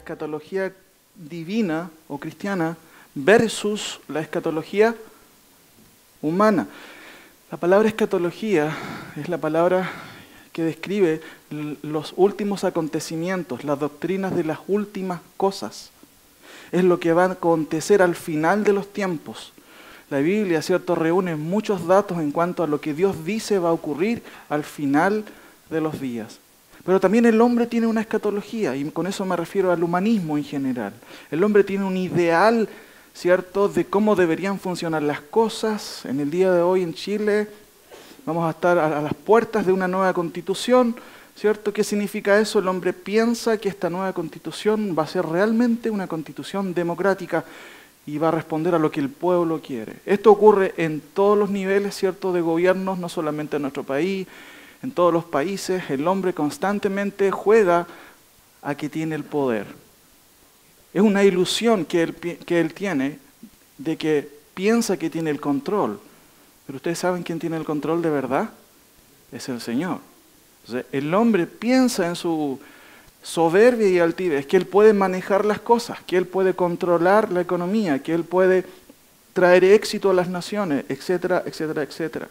escatología divina o cristiana versus la escatología humana. La palabra escatología es la palabra que describe los últimos acontecimientos, las doctrinas de las últimas cosas. Es lo que va a acontecer al final de los tiempos. La Biblia, ¿cierto?, reúne muchos datos en cuanto a lo que Dios dice va a ocurrir al final de los días. Pero también el hombre tiene una escatología, y con eso me refiero al humanismo en general. El hombre tiene un ideal, ¿cierto?, de cómo deberían funcionar las cosas. En el día de hoy en Chile vamos a estar a las puertas de una nueva constitución, ¿cierto? ¿Qué significa eso? El hombre piensa que esta nueva constitución va a ser realmente una constitución democrática y va a responder a lo que el pueblo quiere. Esto ocurre en todos los niveles, ¿cierto?, de gobiernos, no solamente en nuestro país, en todos los países. El hombre constantemente juega a que tiene el poder. Es una ilusión que él tiene de que piensa que tiene el control. Pero ustedes saben quién tiene el control de verdad, es el Señor. Entonces, el hombre piensa en su soberbia y altivez, que él puede manejar las cosas, que él puede controlar la economía, que él puede traer éxito a las naciones, etcétera, etcétera, etcétera.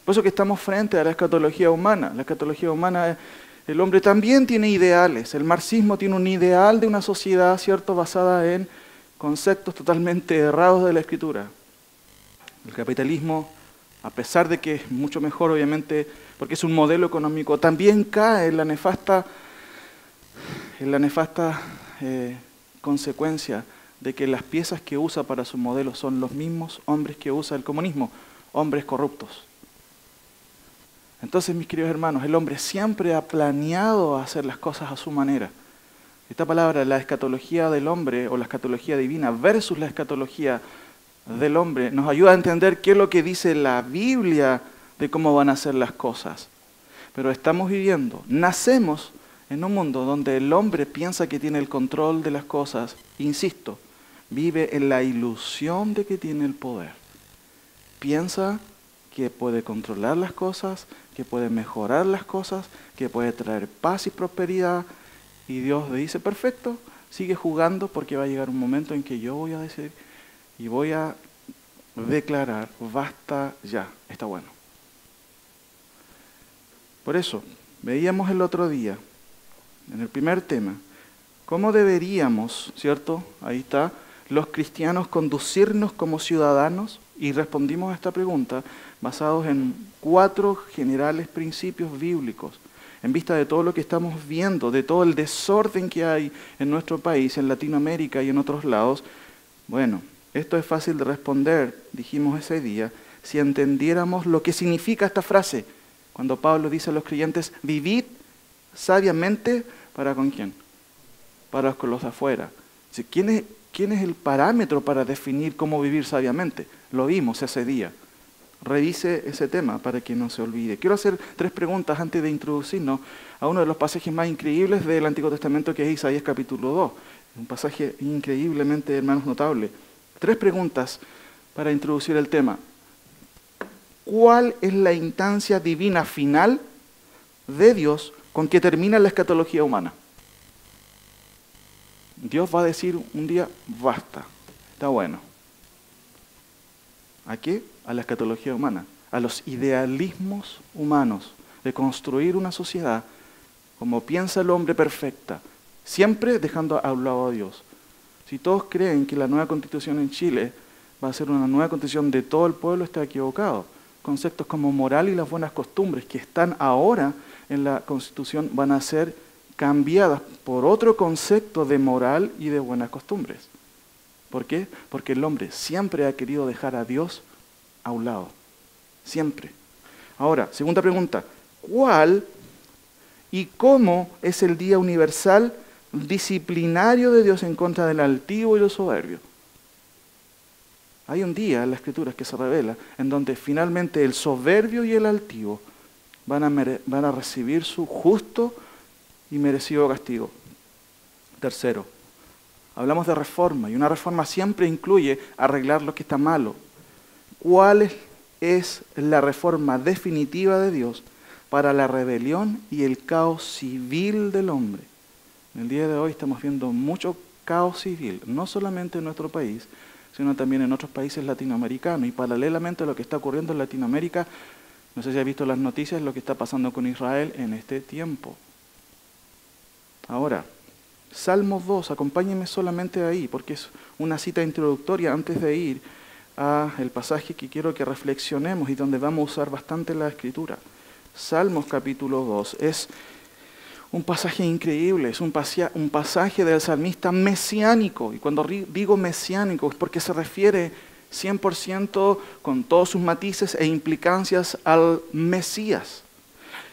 Por eso que estamos frente a la escatología humana. La escatología humana, el hombre también tiene ideales. El marxismo tiene un ideal de una sociedad, ¿cierto?, basada en conceptos totalmente errados de la Escritura. El capitalismo, a pesar de que es mucho mejor, obviamente, porque es un modelo económico, también cae en la nefasta consecuencia de que las piezas que usa para su modelo son los mismos hombres que usa el comunismo, hombres corruptos. Entonces, mis queridos hermanos, el hombre siempre ha planeado hacer las cosas a su manera. Esta palabra, la escatología del hombre o la escatología divina versus la escatología del hombre, nos ayuda a entender qué es lo que dice la Biblia de cómo van a ser las cosas. Pero estamos viviendo, nacemos en un mundo donde el hombre piensa que tiene el control de las cosas. Insisto, vive en la ilusión de que tiene el poder. Piensa que puede controlar las cosas, que puede mejorar las cosas, que puede traer paz y prosperidad. Y Dios le dice, perfecto, sigue jugando porque va a llegar un momento en que yo voy a decir y voy a declarar, basta ya, está bueno. Por eso, veíamos el otro día, en el primer tema, cómo deberíamos, ¿cierto? Ahí está, los cristianos conducirnos como ciudadanos, y respondimos a esta pregunta basados en 4 generales principios bíblicos, en vista de todo lo que estamos viendo, de todo el desorden que hay en nuestro país, en Latinoamérica y en otros lados. Bueno, esto es fácil de responder, dijimos ese día, si entendiéramos lo que significa esta frase, cuando Pablo dice a los creyentes, vivid sabiamente, ¿para con quién? Para con los de afuera. ¿Quién es el parámetro para definir cómo vivir sabiamente? Lo vimos ese día. Revise ese tema para que no se olvide. Quiero hacer 3 preguntas antes de introducirnos a uno de los pasajes más increíbles del Antiguo Testamento, que es Isaías capítulo 2. Un pasaje increíblemente, hermanos, notable. 3 preguntas para introducir el tema. ¿Cuál es la instancia divina final de Dios con que termina la escatología humana? Dios va a decir un día, basta, está bueno. ¿A qué? A la escatología humana, a los idealismos humanos de construir una sociedad como piensa el hombre perfecta, siempre dejando a un lado a Dios. Si todos creen que la nueva constitución en Chile va a ser una nueva constitución de todo el pueblo, está equivocado. Conceptos como moral y las buenas costumbres que están ahora en la constitución van a ser cambiadas por otro concepto de moral y de buenas costumbres. ¿Por qué? Porque el hombre siempre ha querido dejar a Dios a un lado. Siempre. Ahora, segunda pregunta. ¿Cuál y cómo es el día universal disciplinario de Dios en contra del altivo y los soberbios? Hay un día en las Escrituras que se revela en donde finalmente el soberbio y el altivo van a recibir su justo y merecido castigo. Tercero, hablamos de reforma, y una reforma siempre incluye arreglar lo que está malo. ¿Cuál es la reforma definitiva de Dios para la rebelión y el caos civil del hombre? En el día de hoy estamos viendo mucho caos civil, no solamente en nuestro país, sino también en otros países latinoamericanos. Y paralelamente a lo que está ocurriendo en Latinoamérica, no sé si has visto las noticias, lo que está pasando con Israel en este tiempo. Ahora, Salmos 2, acompáñenme solamente ahí, porque es una cita introductoria antes de ir a el pasaje que quiero que reflexionemos y donde vamos a usar bastante la Escritura. Salmos capítulo 2 es un pasaje increíble, es un pasaje del salmista mesiánico. Y cuando digo mesiánico es porque se refiere 100% con todos sus matices e implicancias al Mesías.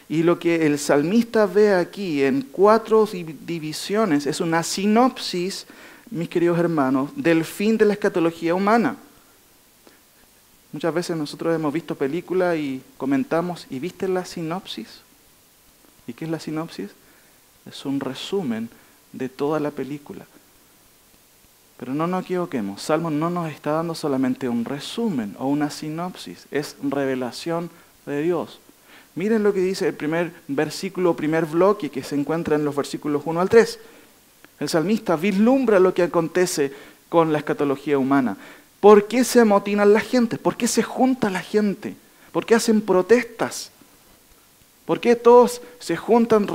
Y lo que el salmista ve aquí en 4 divisiones es una sinopsis, mis queridos hermanos, del fin de la escatología humana. Muchas veces nosotros hemos visto películas y comentamos, ¿y viste la sinopsis? ¿Y qué es la sinopsis? Es un resumen de toda la película. Pero no nos equivoquemos, Salmo no nos está dando solamente un resumen o una sinopsis, es revelación de Dios. Miren lo que dice el primer versículo, primer bloque que se encuentra en los versículos 1 al 3. El salmista vislumbra lo que acontece con la escatología humana. ¿Por qué se amotinan la gente? ¿Por qué se junta la gente? ¿Por qué hacen protestas? ¿Por qué todos se juntan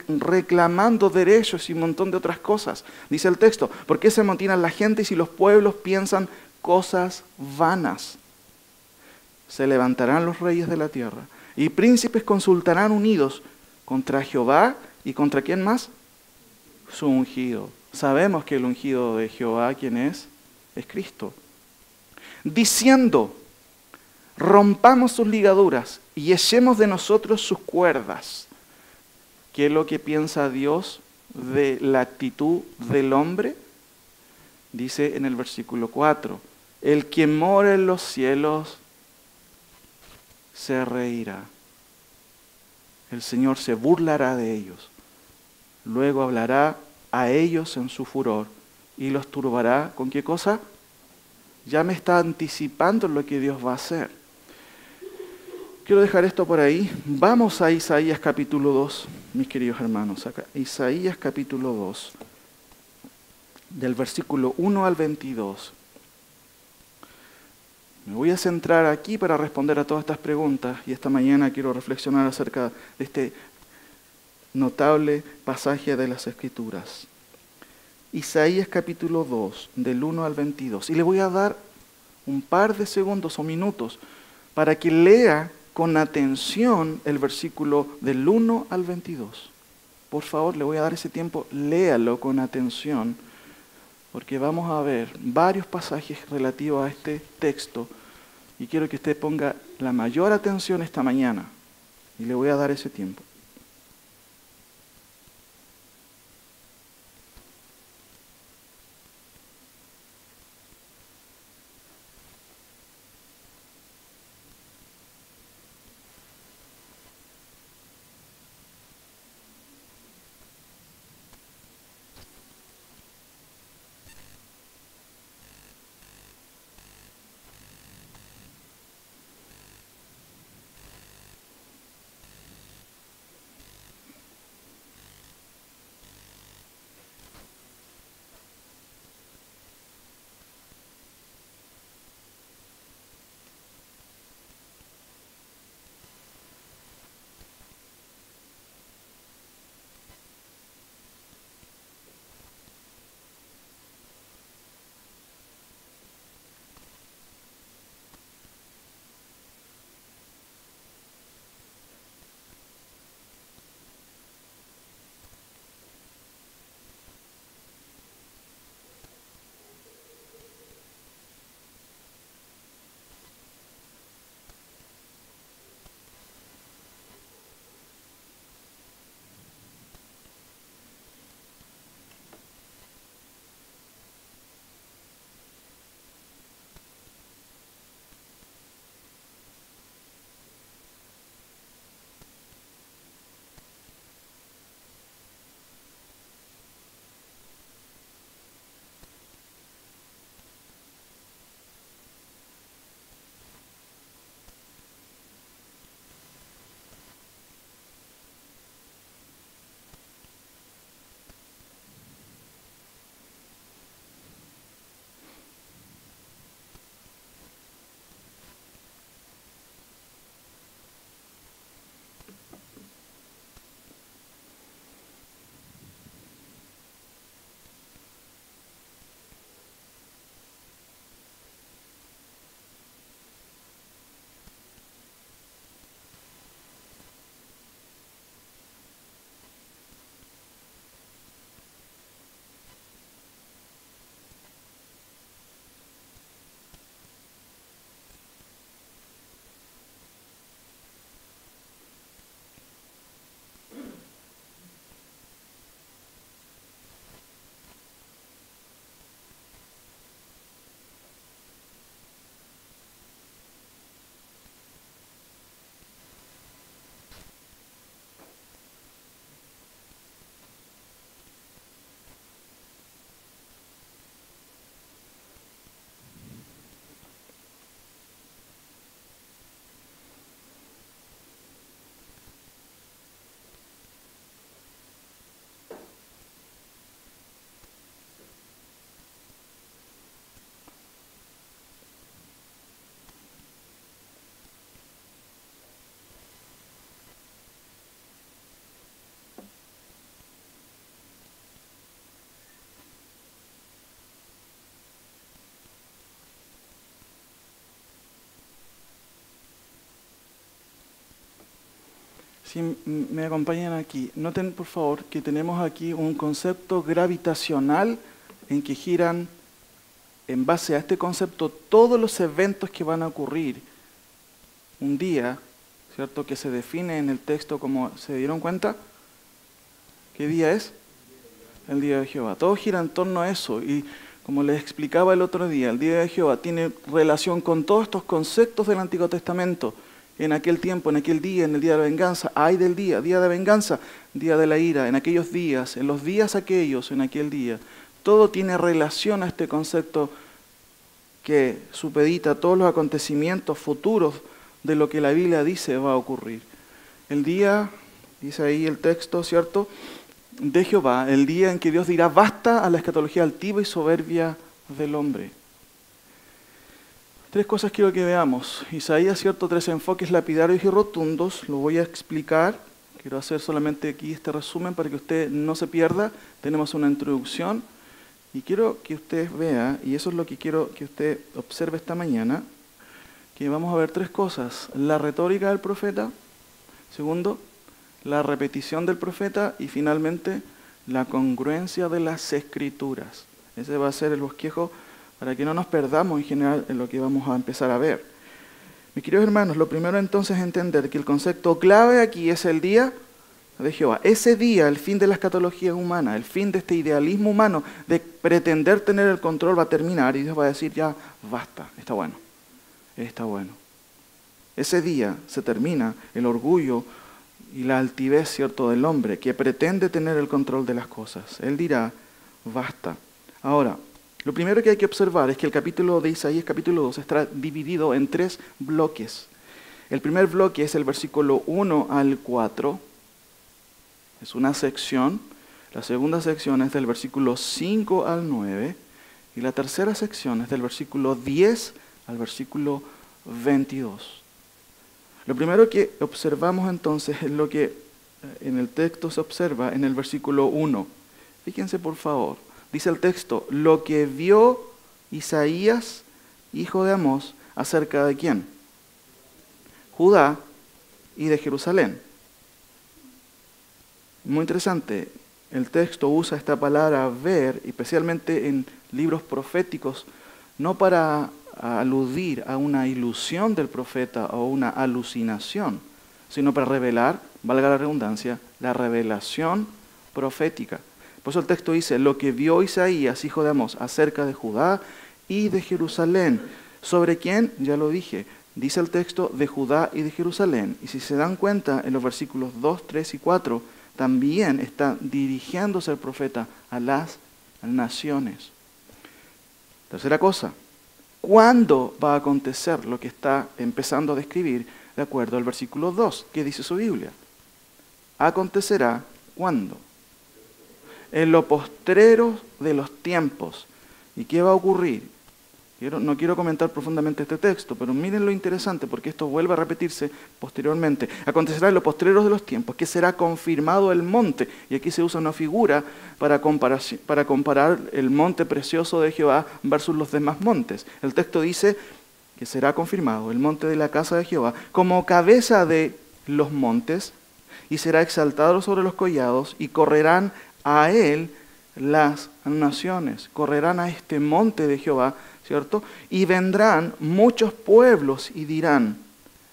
reclamando derechos y un montón de otras cosas? Dice el texto, ¿por qué se amotinan la gente si los pueblos piensan cosas vanas? Se levantarán los reyes de la tierra y príncipes consultarán unidos contra Jehová y contra ¿quién más? Su ungido. Sabemos que el ungido de Jehová, ¿quién es? Es Cristo. Diciendo, rompamos sus ligaduras y echemos de nosotros sus cuerdas. ¿Qué es lo que piensa Dios de la actitud del hombre? Dice en el versículo 4, el que mora en los cielos se reirá. El Señor se burlará de ellos. Luego hablará a ellos en su furor y los turbará. ¿Con qué cosa? Ya me está anticipando lo que Dios va a hacer. Quiero dejar esto por ahí. Vamos a Isaías capítulo 2, mis queridos hermanos. Acá, Isaías capítulo 2, del versículo 1 al 22. Me voy a centrar aquí para responder a todas estas preguntas y esta mañana quiero reflexionar acerca de este notable pasaje de las Escrituras. Isaías capítulo 2, del 1 al 22. Y le voy a dar un par de segundos o minutos para que lea con atención el versículo del 1 al 22. Por favor, le voy a dar ese tiempo, léalo con atención, porque vamos a ver varios pasajes relativos a este texto y quiero que usted ponga la mayor atención esta mañana y le voy a dar ese tiempo. Si me acompañan aquí, noten por favor que tenemos aquí un concepto gravitacional en que giran en base a este concepto todos los eventos que van a ocurrir un día, ¿cierto? Que se define en el texto como se dieron cuenta. ¿Qué día es? El día de Jehová. Todo gira en torno a eso y como les explicaba el otro día, el día de Jehová tiene relación con todos estos conceptos del Antiguo Testamento. En aquel tiempo, en aquel día, en el día de la venganza, ay del día de venganza, día de la ira, en aquellos días, en los días aquellos, en aquel día. Todo tiene relación a este concepto que supedita todos los acontecimientos futuros de lo que la Biblia dice va a ocurrir. El día, dice ahí el texto, ¿cierto?, de Jehová, el día en que Dios dirá basta a la escatología altiva y soberbia del hombre. Tres cosas quiero que veamos. Isaías, ¿cierto?, tres enfoques lapidarios y rotundos. Lo voy a explicar. Quiero hacer solamente aquí este resumen para que usted no se pierda. Tenemos una introducción y quiero que usted vea, y eso es lo que quiero que usted observe esta mañana, que vamos a ver tres cosas. La retórica del profeta. Segundo, la repetición del profeta. Y finalmente, la congruencia de las escrituras. Ese va a ser el bosquejo para que no nos perdamos en general en lo que vamos a empezar a ver. Mis queridos hermanos, lo primero entonces es entender que el concepto clave aquí es el día de Jehová. Ese día, el fin de la escatología humana, el fin de este idealismo humano de pretender tener el control va a terminar y Dios va a decir ya, basta, está bueno, está bueno. Ese día se termina el orgullo y la altivez, ¿cierto?, del hombre que pretende tener el control de las cosas. Él dirá, basta. Ahora, lo primero que hay que observar es que el capítulo de Isaías, capítulo 2, está dividido en tres bloques. El primer bloque es el versículo 1 al 4, es una sección. La segunda sección es del versículo 5 al 9, y la tercera sección es del versículo 10 al versículo 22. Lo primero que observamos entonces es lo que en el texto se observa en el versículo 1. Fíjense por favor. Dice el texto, lo que vio Isaías, hijo de Amós, acerca de quién? Judá y de Jerusalén. Muy interesante, el texto usa esta palabra ver, especialmente en libros proféticos, no para aludir a una ilusión del profeta o una alucinación, sino para revelar, valga la redundancia, la revelación profética. Por eso el texto dice, lo que vio Isaías, hijo de Amós, acerca de Judá y de Jerusalén. ¿Sobre quién? Ya lo dije. Dice el texto de Judá y de Jerusalén. Y si se dan cuenta, en los versículos 2, 3 y 4, también está dirigiéndose el profeta a las naciones. Tercera cosa, ¿cuándo va a acontecer lo que está empezando a describir de acuerdo al versículo 2? ¿Qué dice su Biblia? Acontecerá, ¿cuándo? En lo postrero de los tiempos. ¿Y qué va a ocurrir? No quiero comentar profundamente este texto, pero miren lo interesante, porque esto vuelve a repetirse posteriormente. Acontecerá en los postreros de los tiempos, que será confirmado el monte. Y aquí se usa una figura para comparar el monte precioso de Jehová versus los demás montes. El texto dice que será confirmado el monte de la casa de Jehová como cabeza de los montes, y será exaltado sobre los collados, y correrán a él las naciones, correrán a este monte de Jehová, ¿cierto? Y vendrán muchos pueblos y dirán,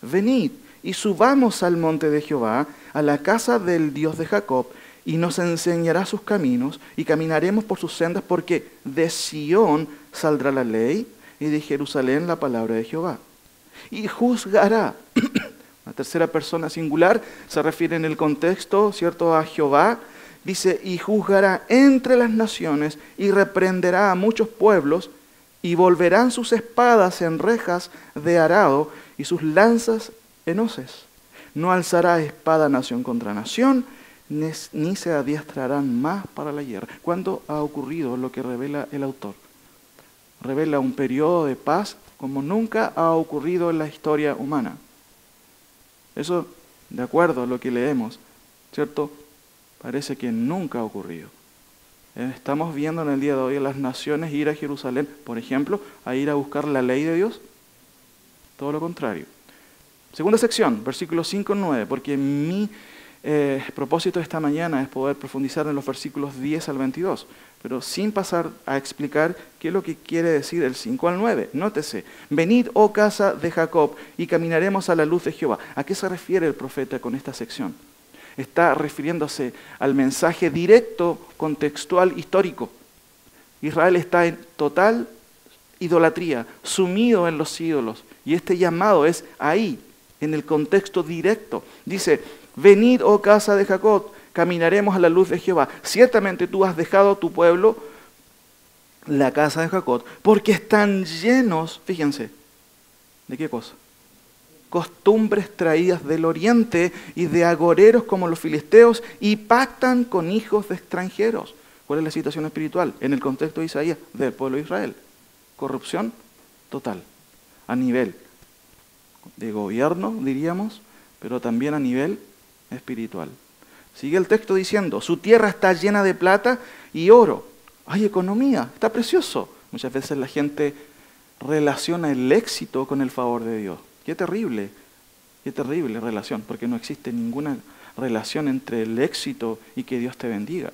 venid y subamos al monte de Jehová, a la casa del Dios de Jacob, y nos enseñará sus caminos, y caminaremos por sus sendas, porque de Sión saldrá la ley, y de Jerusalén la palabra de Jehová. Y juzgará, la tercera persona singular se refiere en el contexto, ¿cierto?, a Jehová. Dice, y juzgará entre las naciones y reprenderá a muchos pueblos y volverán sus espadas en rejas de arado y sus lanzas en hoces. No alzará espada nación contra nación, ni se adiestrarán más para la guerra. ¿Cuándo ha ocurrido lo que revela el autor? Revela un periodo de paz como nunca ha ocurrido en la historia humana. Eso, de acuerdo a lo que leemos, ¿cierto?, parece que nunca ha ocurrido. Estamos viendo en el día de hoy a las naciones ir a Jerusalén, por ejemplo, a ir a buscar la ley de Dios. Todo lo contrario. Segunda sección, versículos 5 y 9, porque mi propósito esta mañana es poder profundizar en los versículos 10 al 22, pero sin pasar a explicar qué es lo que quiere decir el 5 al 9. Nótese, venid, oh casa de Jacob, y caminaremos a la luz de Jehová. ¿A qué se refiere el profeta con esta sección? Está refiriéndose al mensaje directo, contextual, histórico. Israel está en total idolatría, sumido en los ídolos, y este llamado es ahí, en el contexto directo. Dice, venid, oh casa de Jacob, caminaremos a la luz de Jehová. Ciertamente tú has dejado tu pueblo, la casa de Jacob, porque están llenos, fíjense, ¿de qué cosa? Costumbres traídas del oriente y de agoreros como los filisteos, y pactan con hijos de extranjeros. ¿Cuál es la situación espiritual en el contexto de Isaías del pueblo de Israel? Corrupción total, a nivel de gobierno, diríamos, pero también a nivel espiritual. Sigue el texto diciendo, su tierra está llena de plata y oro. Hay economía, está precioso. Muchas veces la gente relaciona el éxito con el favor de Dios. Qué terrible relación, porque no existe ninguna relación entre el éxito y que Dios te bendiga.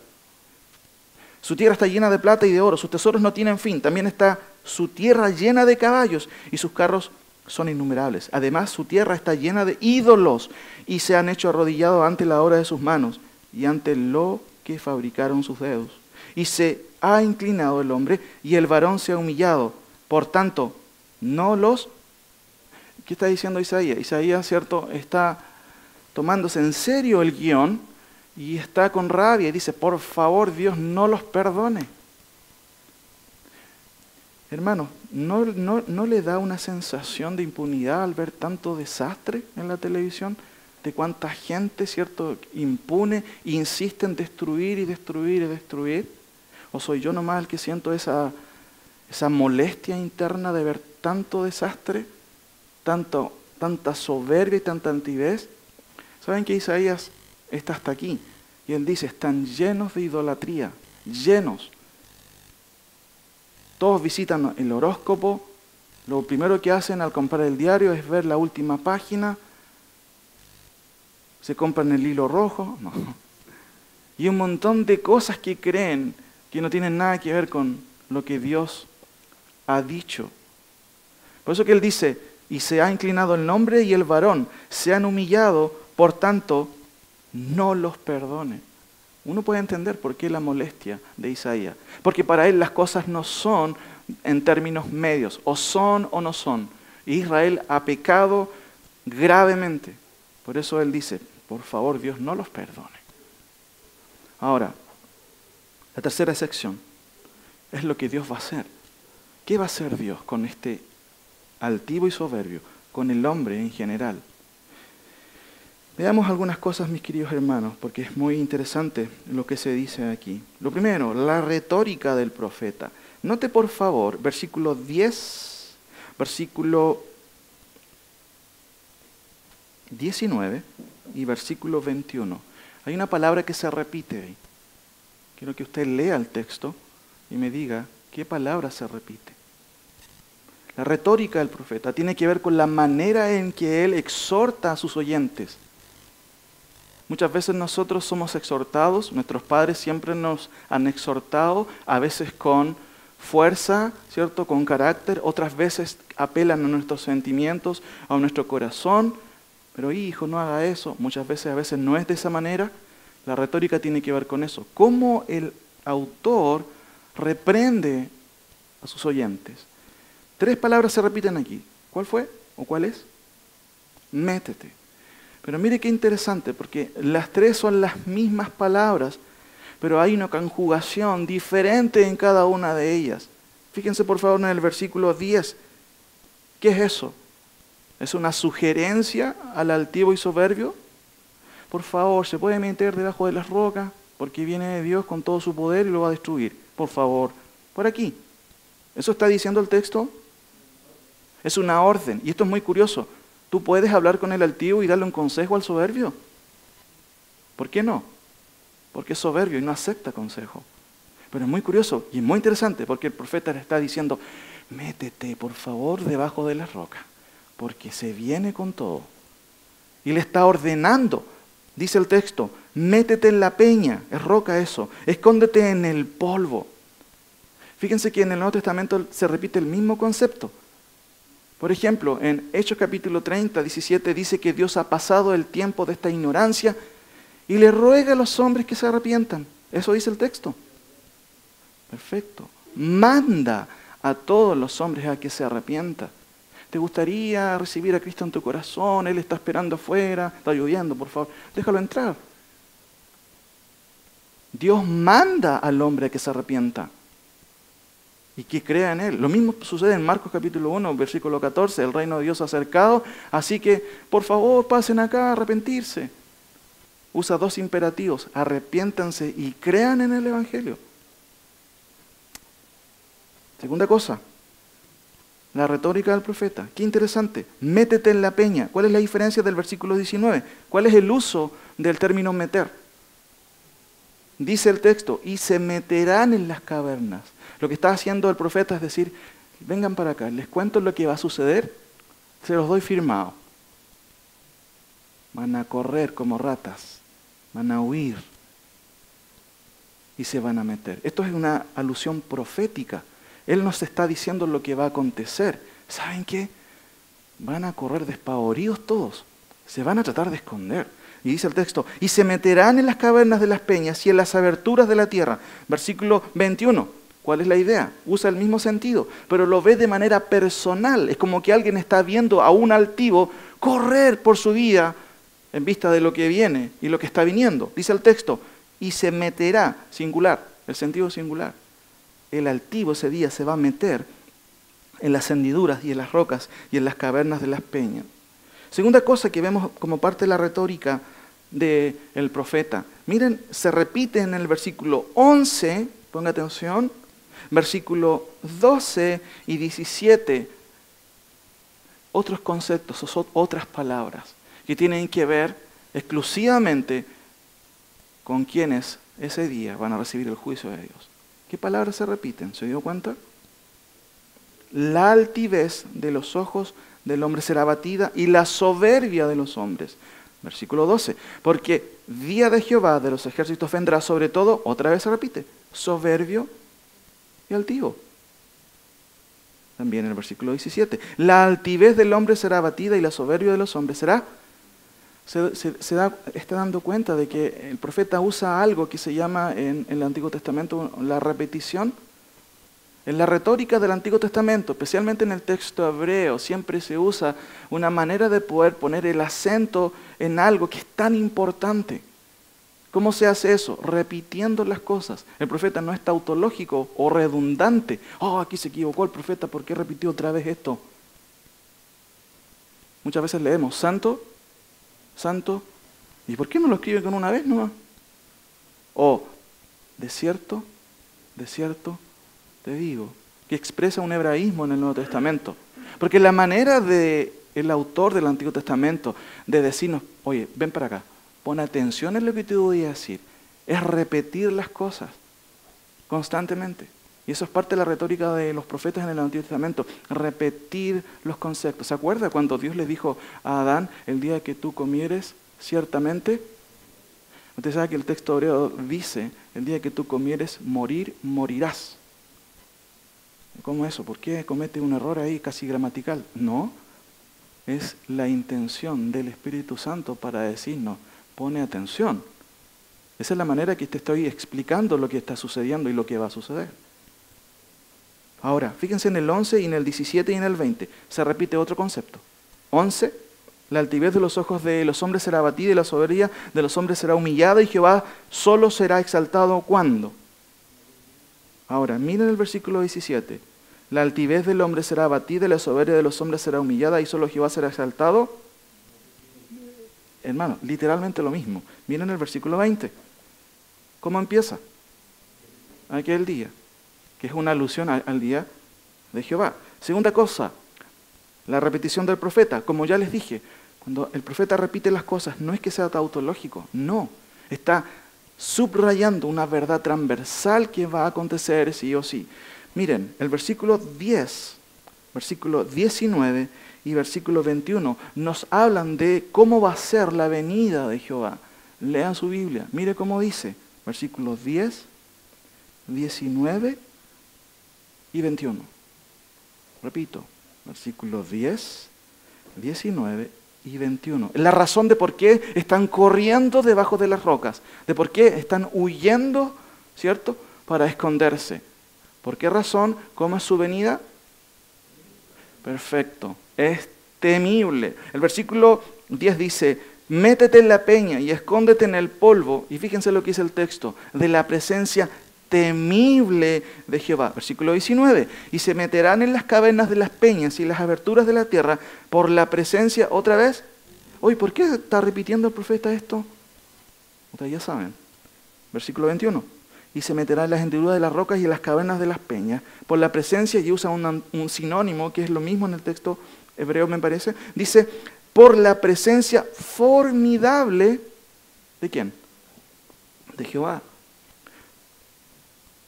Su tierra está llena de plata y de oro, sus tesoros no tienen fin. También está su tierra llena de caballos y sus carros son innumerables. Además, su tierra está llena de ídolos y se han hecho arrodillados ante la obra de sus manos y ante lo que fabricaron sus dedos. Y se ha inclinado el hombre y el varón se ha humillado. Por tanto, no los... ¿Qué está diciendo Isaías? Isaías, ¿cierto?, está tomándose en serio el guión y está con rabia y dice, por favor, Dios, no los perdone. Hermanos, ¿no le da una sensación de impunidad al ver tanto desastre en la televisión? De cuánta gente, ¿cierto?, impune, insiste en destruir y destruir y destruir. ¿O soy yo nomás el que siento esa molestia interna de ver tanto desastre, tanta soberbia y tanta altivez? ¿Saben que Isaías está hasta aquí? Y él dice, están llenos de idolatría, llenos. Todos visitan el horóscopo, lo primero que hacen al comprar el diario es ver la última página, se compran el hilo rojo, no. Y un montón de cosas que creen que no tienen nada que ver con lo que Dios ha dicho. Por eso que él dice, y se ha inclinado el hombre y el varón, se han humillado, por tanto, no los perdone. Uno puede entender por qué la molestia de Isaías. Porque para él las cosas no son en términos medios, o son o no son. Israel ha pecado gravemente. Por eso él dice, por favor, Dios, no los perdone. Ahora, la tercera sección es lo que Dios va a hacer. ¿Qué va a hacer Dios con este altivo y soberbio, con el hombre en general? Veamos algunas cosas, mis queridos hermanos, porque es muy interesante lo que se dice aquí. Lo primero, la retórica del profeta. Note por favor, versículo 10, versículo 19 y versículo 21. Hay una palabra que se repite ahí. Quiero que usted lea el texto y me diga qué palabra se repite. La retórica del profeta tiene que ver con la manera en que él exhorta a sus oyentes. Muchas veces nosotros somos exhortados, nuestros padres siempre nos han exhortado, a veces con fuerza, ¿cierto?, con carácter, otras veces apelan a nuestros sentimientos, a nuestro corazón, pero hijo, no haga eso. Muchas veces, a veces no es de esa manera. La retórica tiene que ver con eso. Cómo el autor reprende a sus oyentes. 3 palabras se repiten aquí. ¿Cuál fue o cuál es? Métete. Pero mire qué interesante, porque las 3 son las mismas palabras, pero hay una conjugación diferente en cada una de ellas. Fíjense por favor en el versículo 10. ¿Qué es eso? ¿Es una sugerencia al altivo y soberbio? Por favor, ¿se puede meter debajo de las rocas? Porque viene de Dios con todo su poder y lo va a destruir. Por favor, por aquí. ¿Eso está diciendo el texto? Es una orden. Y esto es muy curioso. ¿Tú puedes hablar con el altivo y darle un consejo al soberbio? ¿Por qué no? Porque es soberbio y no acepta consejo. Pero es muy curioso y es muy interesante porque el profeta le está diciendo, métete por favor debajo de las rocas, porque se viene con todo. Y le está ordenando, dice el texto, métete en la peña, es roca eso, escóndete en el polvo. Fíjense que en el Nuevo Testamento se repite el mismo concepto. Por ejemplo, en Hechos capítulo 30, 17 dice que Dios ha pasado el tiempo de esta ignorancia y le ruega a los hombres que se arrepientan. Eso dice el texto. Perfecto. Manda a todos los hombres a que se arrepientan. ¿Te gustaría recibir a Cristo en tu corazón? Él está esperando afuera, está lloviendo, por favor, déjalo entrar. Dios manda al hombre a que se arrepienta y que crea en Él. Lo mismo sucede en Marcos capítulo 1, versículo 14, el reino de Dios ha acercado, así que por favor pasen acá a arrepentirse. Usa dos imperativos, arrepiéntanse y crean en el Evangelio. Segunda cosa, la retórica del profeta. Qué interesante. Métete en la peña. ¿Cuál es la diferencia del versículo 19? ¿Cuál es el uso del término meter? Dice el texto, y se meterán en las cavernas. Lo que está haciendo el profeta es decir, vengan para acá, les cuento lo que va a suceder, se los doy firmado. Van a correr como ratas, van a huir y se van a meter. Esto es una alusión profética. Él nos está diciendo lo que va a acontecer. ¿Saben qué? Van a correr despavoridos todos. Se van a tratar de esconder. Y dice el texto, y se meterán en las cavernas de las peñas y en las aberturas de la tierra. Versículo 21. ¿Cuál es la idea? Usa el mismo sentido, pero lo ve de manera personal. Es como que alguien está viendo a un altivo correr por su vida en vista de lo que viene y lo que está viniendo. Dice el texto, y se meterá, singular, el sentido singular. El altivo ese día se va a meter en las hendiduras y en las rocas y en las cavernas de las peñas. Segunda cosa que vemos como parte de la retórica del profeta. Miren, se repite en el versículo 11, ponga atención, versículo 12 y 17, otros conceptos, otras palabras que tienen que ver exclusivamente con quienes ese día van a recibir el juicio de Dios. ¿Qué palabras se repiten? ¿Se dio cuenta? La altivez de los ojos del hombre será abatida y la soberbia de los hombres. Versículo 12. Porque día de Jehová de los ejércitos vendrá sobre todo, otra vez se repite, soberbio y altivo. También en el versículo 17. La altivez del hombre será abatida y la soberbia de los hombres será. Está dando cuenta de que el profeta usa algo que se llama en el Antiguo Testamento la repetición. En la retórica del Antiguo Testamento, especialmente en el texto hebreo, siempre se usa una manera de poder poner el acento en algo que es tan importante. ¿Cómo se hace eso? Repitiendo las cosas. El profeta no es tautológico o redundante. Oh, aquí se equivocó el profeta, ¿por qué repitió otra vez esto? Muchas veces leemos, santo, santo, ¿y por qué no lo escribe con una vez nomás? O, desierto, desierto, te digo, que expresa un hebraísmo en el Nuevo Testamento. Porque la manera del autor del Antiguo Testamento de decirnos, oye, ven para acá, pon atención en lo que te voy a decir, es repetir las cosas constantemente. Y eso es parte de la retórica de los profetas en el Antiguo Testamento, repetir los conceptos. ¿Se acuerda cuando Dios le dijo a Adán, el día que tú comieres, ciertamente? Usted sabe que el texto hebreo dice, el día que tú comieres, morirás. ¿Cómo eso? ¿Por qué comete un error ahí casi gramatical? No, es la intención del Espíritu Santo para decirnos, pone atención. Esa es la manera que te estoy explicando lo que está sucediendo y lo que va a suceder. Ahora, fíjense en el 11 y en el 17 y en el 20. Se repite otro concepto. 11, la altivez de los ojos de los hombres será abatida y la soberbia de los hombres será humillada y Jehová solo será exaltado. ¿Cuándo? Ahora, miren el versículo 17. La altivez del hombre será abatida y la soberbia de los hombres será humillada y solo Jehová será exaltado. Hermano, literalmente lo mismo. Miren el versículo 20. ¿Cómo empieza? Aquel día, que es una alusión al día de Jehová. Segunda cosa, la repetición del profeta. Como ya les dije, cuando el profeta repite las cosas, no es que sea tautológico, no. Está subrayando una verdad transversal que va a acontecer sí o sí. Miren, el versículo 10, versículo 19 y versículo 21 nos hablan de cómo va a ser la venida de Jehová. Lean su Biblia, mire cómo dice, versículos 10, 19 y 21. Repito, versículos 10, 19 y 21. La razón de por qué están corriendo debajo de las rocas, de por qué están huyendo, ¿cierto?, para esconderse. ¿Por qué razón? ¿Cómo es su venida? Perfecto, es temible. El versículo 10 dice, métete en la peña y escóndete en el polvo, y fíjense lo que dice el texto, de la presencia temible de Jehová. Versículo 19, y se meterán en las cavernas de las peñas y las aberturas de la tierra por la presencia, otra vez. Oye, ¿por qué está repitiendo el profeta esto? Ustedes ya saben. Versículo 21, y se meterá en las hendiduras de las rocas y en las cavernas de las peñas por la presencia, y usa un sinónimo que es lo mismo en el texto hebreo, me parece. Dice, por la presencia formidable, ¿de quién? De Jehová.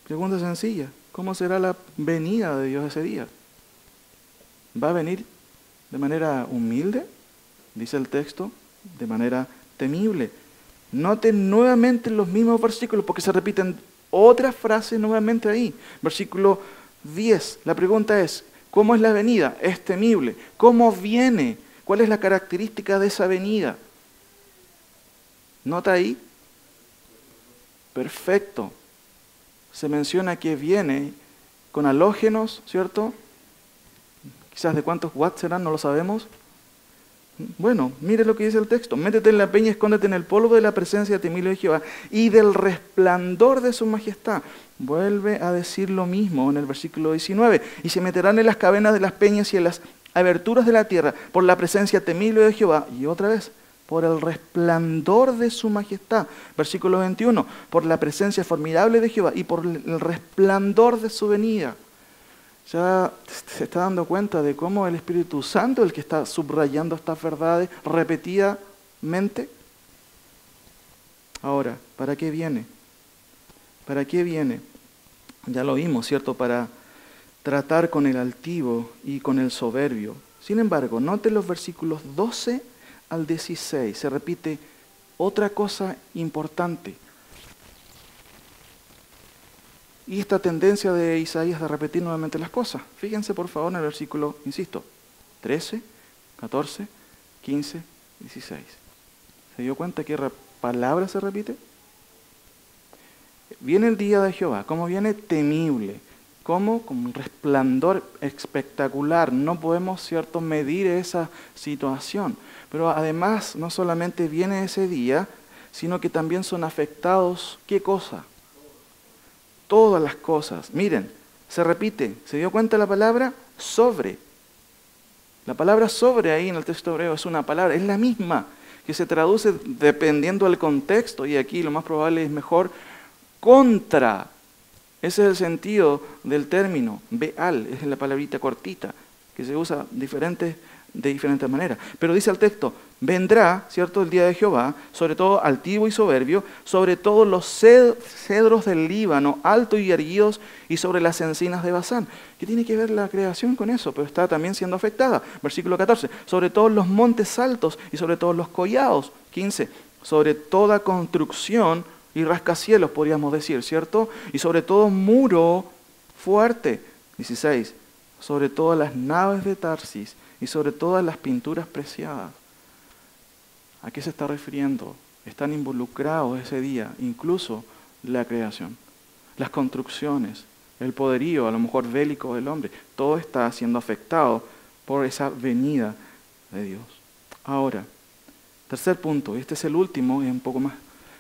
Pregunta sencilla, ¿cómo será la venida de Dios ese día? ¿Va a venir de manera humilde? Dice el texto, de manera temible. Noten nuevamente los mismos versículos, porque se repiten otras frases nuevamente ahí. Versículo 10, la pregunta es, ¿cómo es la venida? Es temible. ¿Cómo viene? ¿Cuál es la característica de esa venida? ¿Nota ahí? Perfecto. Se menciona que viene con halógenos, ¿cierto? Quizás de cuántos watts serán, no lo sabemos. Bueno, mire lo que dice el texto. Métete en la peña y escóndete en el polvo de la presencia temible de Jehová y del resplandor de su majestad. Vuelve a decir lo mismo en el versículo 19. Y se meterán en las cavernas de las peñas y en las aberturas de la tierra por la presencia temible de Jehová. Y otra vez, por el resplandor de su majestad. Versículo 21, por la presencia formidable de Jehová y por el resplandor de su venida. Ya se está dando cuenta de cómo el Espíritu Santo es el que está subrayando estas verdades repetidamente. Ahora, ¿para qué viene? ¿Para qué viene? Ya lo vimos, ¿cierto? Para tratar con el altivo y con el soberbio. Sin embargo, note los versículos 12 al 16. Se repite otra cosa importante. Y esta tendencia de Isaías de repetir nuevamente las cosas. Fíjense por favor en el versículo, insisto, 13, 14, 15, 16. ¿Se dio cuenta qué palabra se repite? Viene el día de Jehová. ¿Cómo viene? Temible. ¿Cómo? Con un resplandor espectacular. No podemos, ¿cierto?, medir esa situación. Pero además, no solamente viene ese día, sino que también son afectados, ¿qué cosa? Todas las cosas. Miren, se repite, ¿se dio cuenta la palabra? Sobre. La palabra sobre ahí en el texto hebreo es una palabra, es la misma, que se traduce dependiendo del contexto, y aquí lo más probable es mejor, contra. Ese es el sentido del término, beal, es la palabrita cortita, que se usa de diferentes maneras. Pero dice el texto, vendrá, ¿cierto?, el día de Jehová, sobre todo altivo y soberbio, sobre todos los cedros del Líbano, altos y erguidos, y sobre las encinas de Basán. ¿Qué tiene que ver la creación con eso? Pero está también siendo afectada. Versículo 14, sobre todos los montes altos y sobre todos los collados. 15, sobre toda construcción y rascacielos, podríamos decir, ¿cierto? Y sobre todo muro fuerte. 16, sobre todas las naves de Tarsis y sobre todas las pinturas preciadas. ¿A qué se está refiriendo? Están involucrados ese día, incluso la creación, las construcciones, el poderío, a lo mejor bélico del hombre. Todo está siendo afectado por esa venida de Dios. Ahora, tercer punto, y este es el último, es un poco más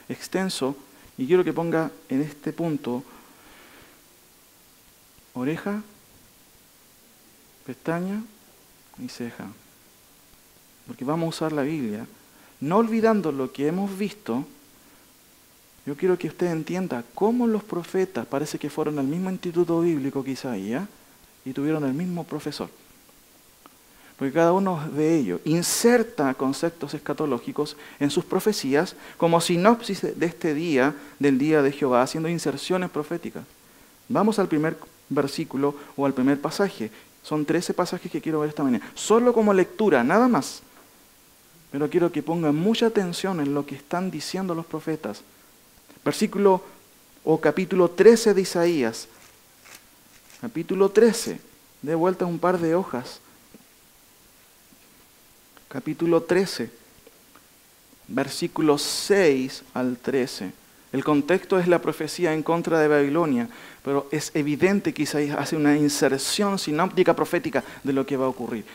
extenso, y quiero que ponga en este punto oreja, pestaña y ceja. Porque vamos a usar la Biblia. No olvidando lo que hemos visto, yo quiero que usted entienda cómo los profetas parece que fueron al mismo instituto bíblico que Isaías y tuvieron el mismo profesor. Porque cada uno de ellos inserta conceptos escatológicos en sus profecías como sinopsis de este día, del día de Jehová, haciendo inserciones proféticas. Vamos al primer versículo o al primer pasaje. Son 13 pasajes que quiero ver esta mañana. Solo como lectura, nada más. Pero quiero que pongan mucha atención en lo que están diciendo los profetas. Versículo o capítulo 13 de Isaías. Capítulo 13. De vuelta un par de hojas. Capítulo 13. Versículos 6 al 13. El contexto es la profecía en contra de Babilonia, pero es evidente que Isaías hace una inserción sinóptica profética de lo que va a ocurrir.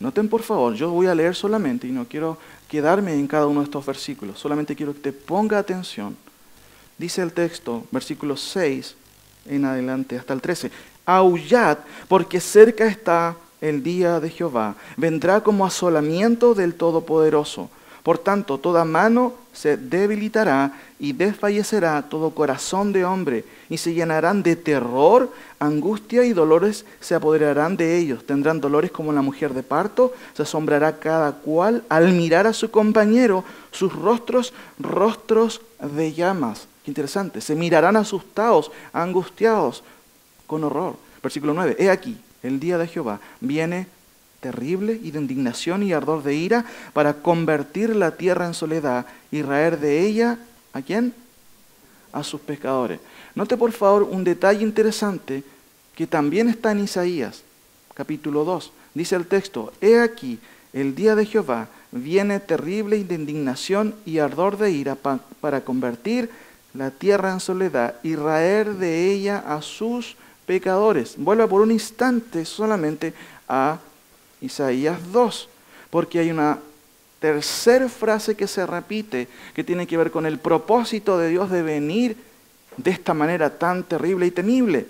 Noten por favor, yo voy a leer solamente y no quiero quedarme en cada uno de estos versículos, solamente quiero que te ponga atención. Dice el texto, versículo 6 en adelante hasta el 13. Aullad, porque cerca está el día de Jehová, vendrá como asolamiento del Todopoderoso. Por tanto, toda mano se debilitará y desfallecerá todo corazón de hombre, y se llenarán de terror, angustia y dolores se apoderarán de ellos. Tendrán dolores como la mujer de parto, se asombrará cada cual al mirar a su compañero, sus rostros de llamas. Qué interesante, se mirarán asustados, angustiados, con horror. Versículo 9, he aquí, el día de Jehová viene terrible y de indignación y ardor de ira para convertir la tierra en soledad y raer de ella, ¿a quién? A sus pecadores. Note por favor un detalle interesante que también está en Isaías, capítulo 2. Dice el texto, he aquí, el día de Jehová viene terrible y de indignación y ardor de ira para convertir la tierra en soledad y raer de ella a sus pecadores. Vuelva por un instante solamente a Isaías 2, porque hay una tercera frase que se repite, que tiene que ver con el propósito de Dios de venir de esta manera tan terrible y temible.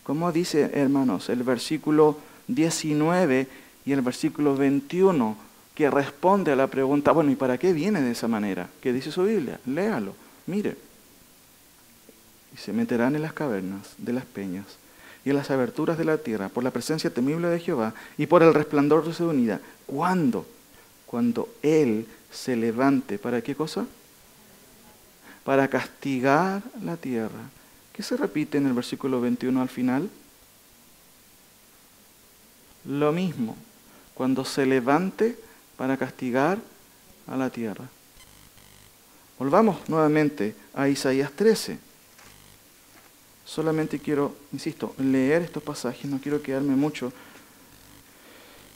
Como dice, hermanos, el versículo 19 y el versículo 21, que responde a la pregunta, bueno, ¿y para qué viene de esa manera? ¿Qué dice su Biblia? Léalo, mire. Y se meterán en las cavernas de las peñas y en las aberturas de la tierra, por la presencia temible de Jehová y por el resplandor de su unidad. ¿Cuándo? Cuando Él se levante, ¿para qué cosa? Para castigar la tierra. ¿Qué se repite en el versículo 21 al final? Lo mismo, cuando se levante para castigar a la tierra. Volvamos nuevamente a Isaías 13. Solamente quiero, insisto, leer estos pasajes, no quiero quedarme mucho.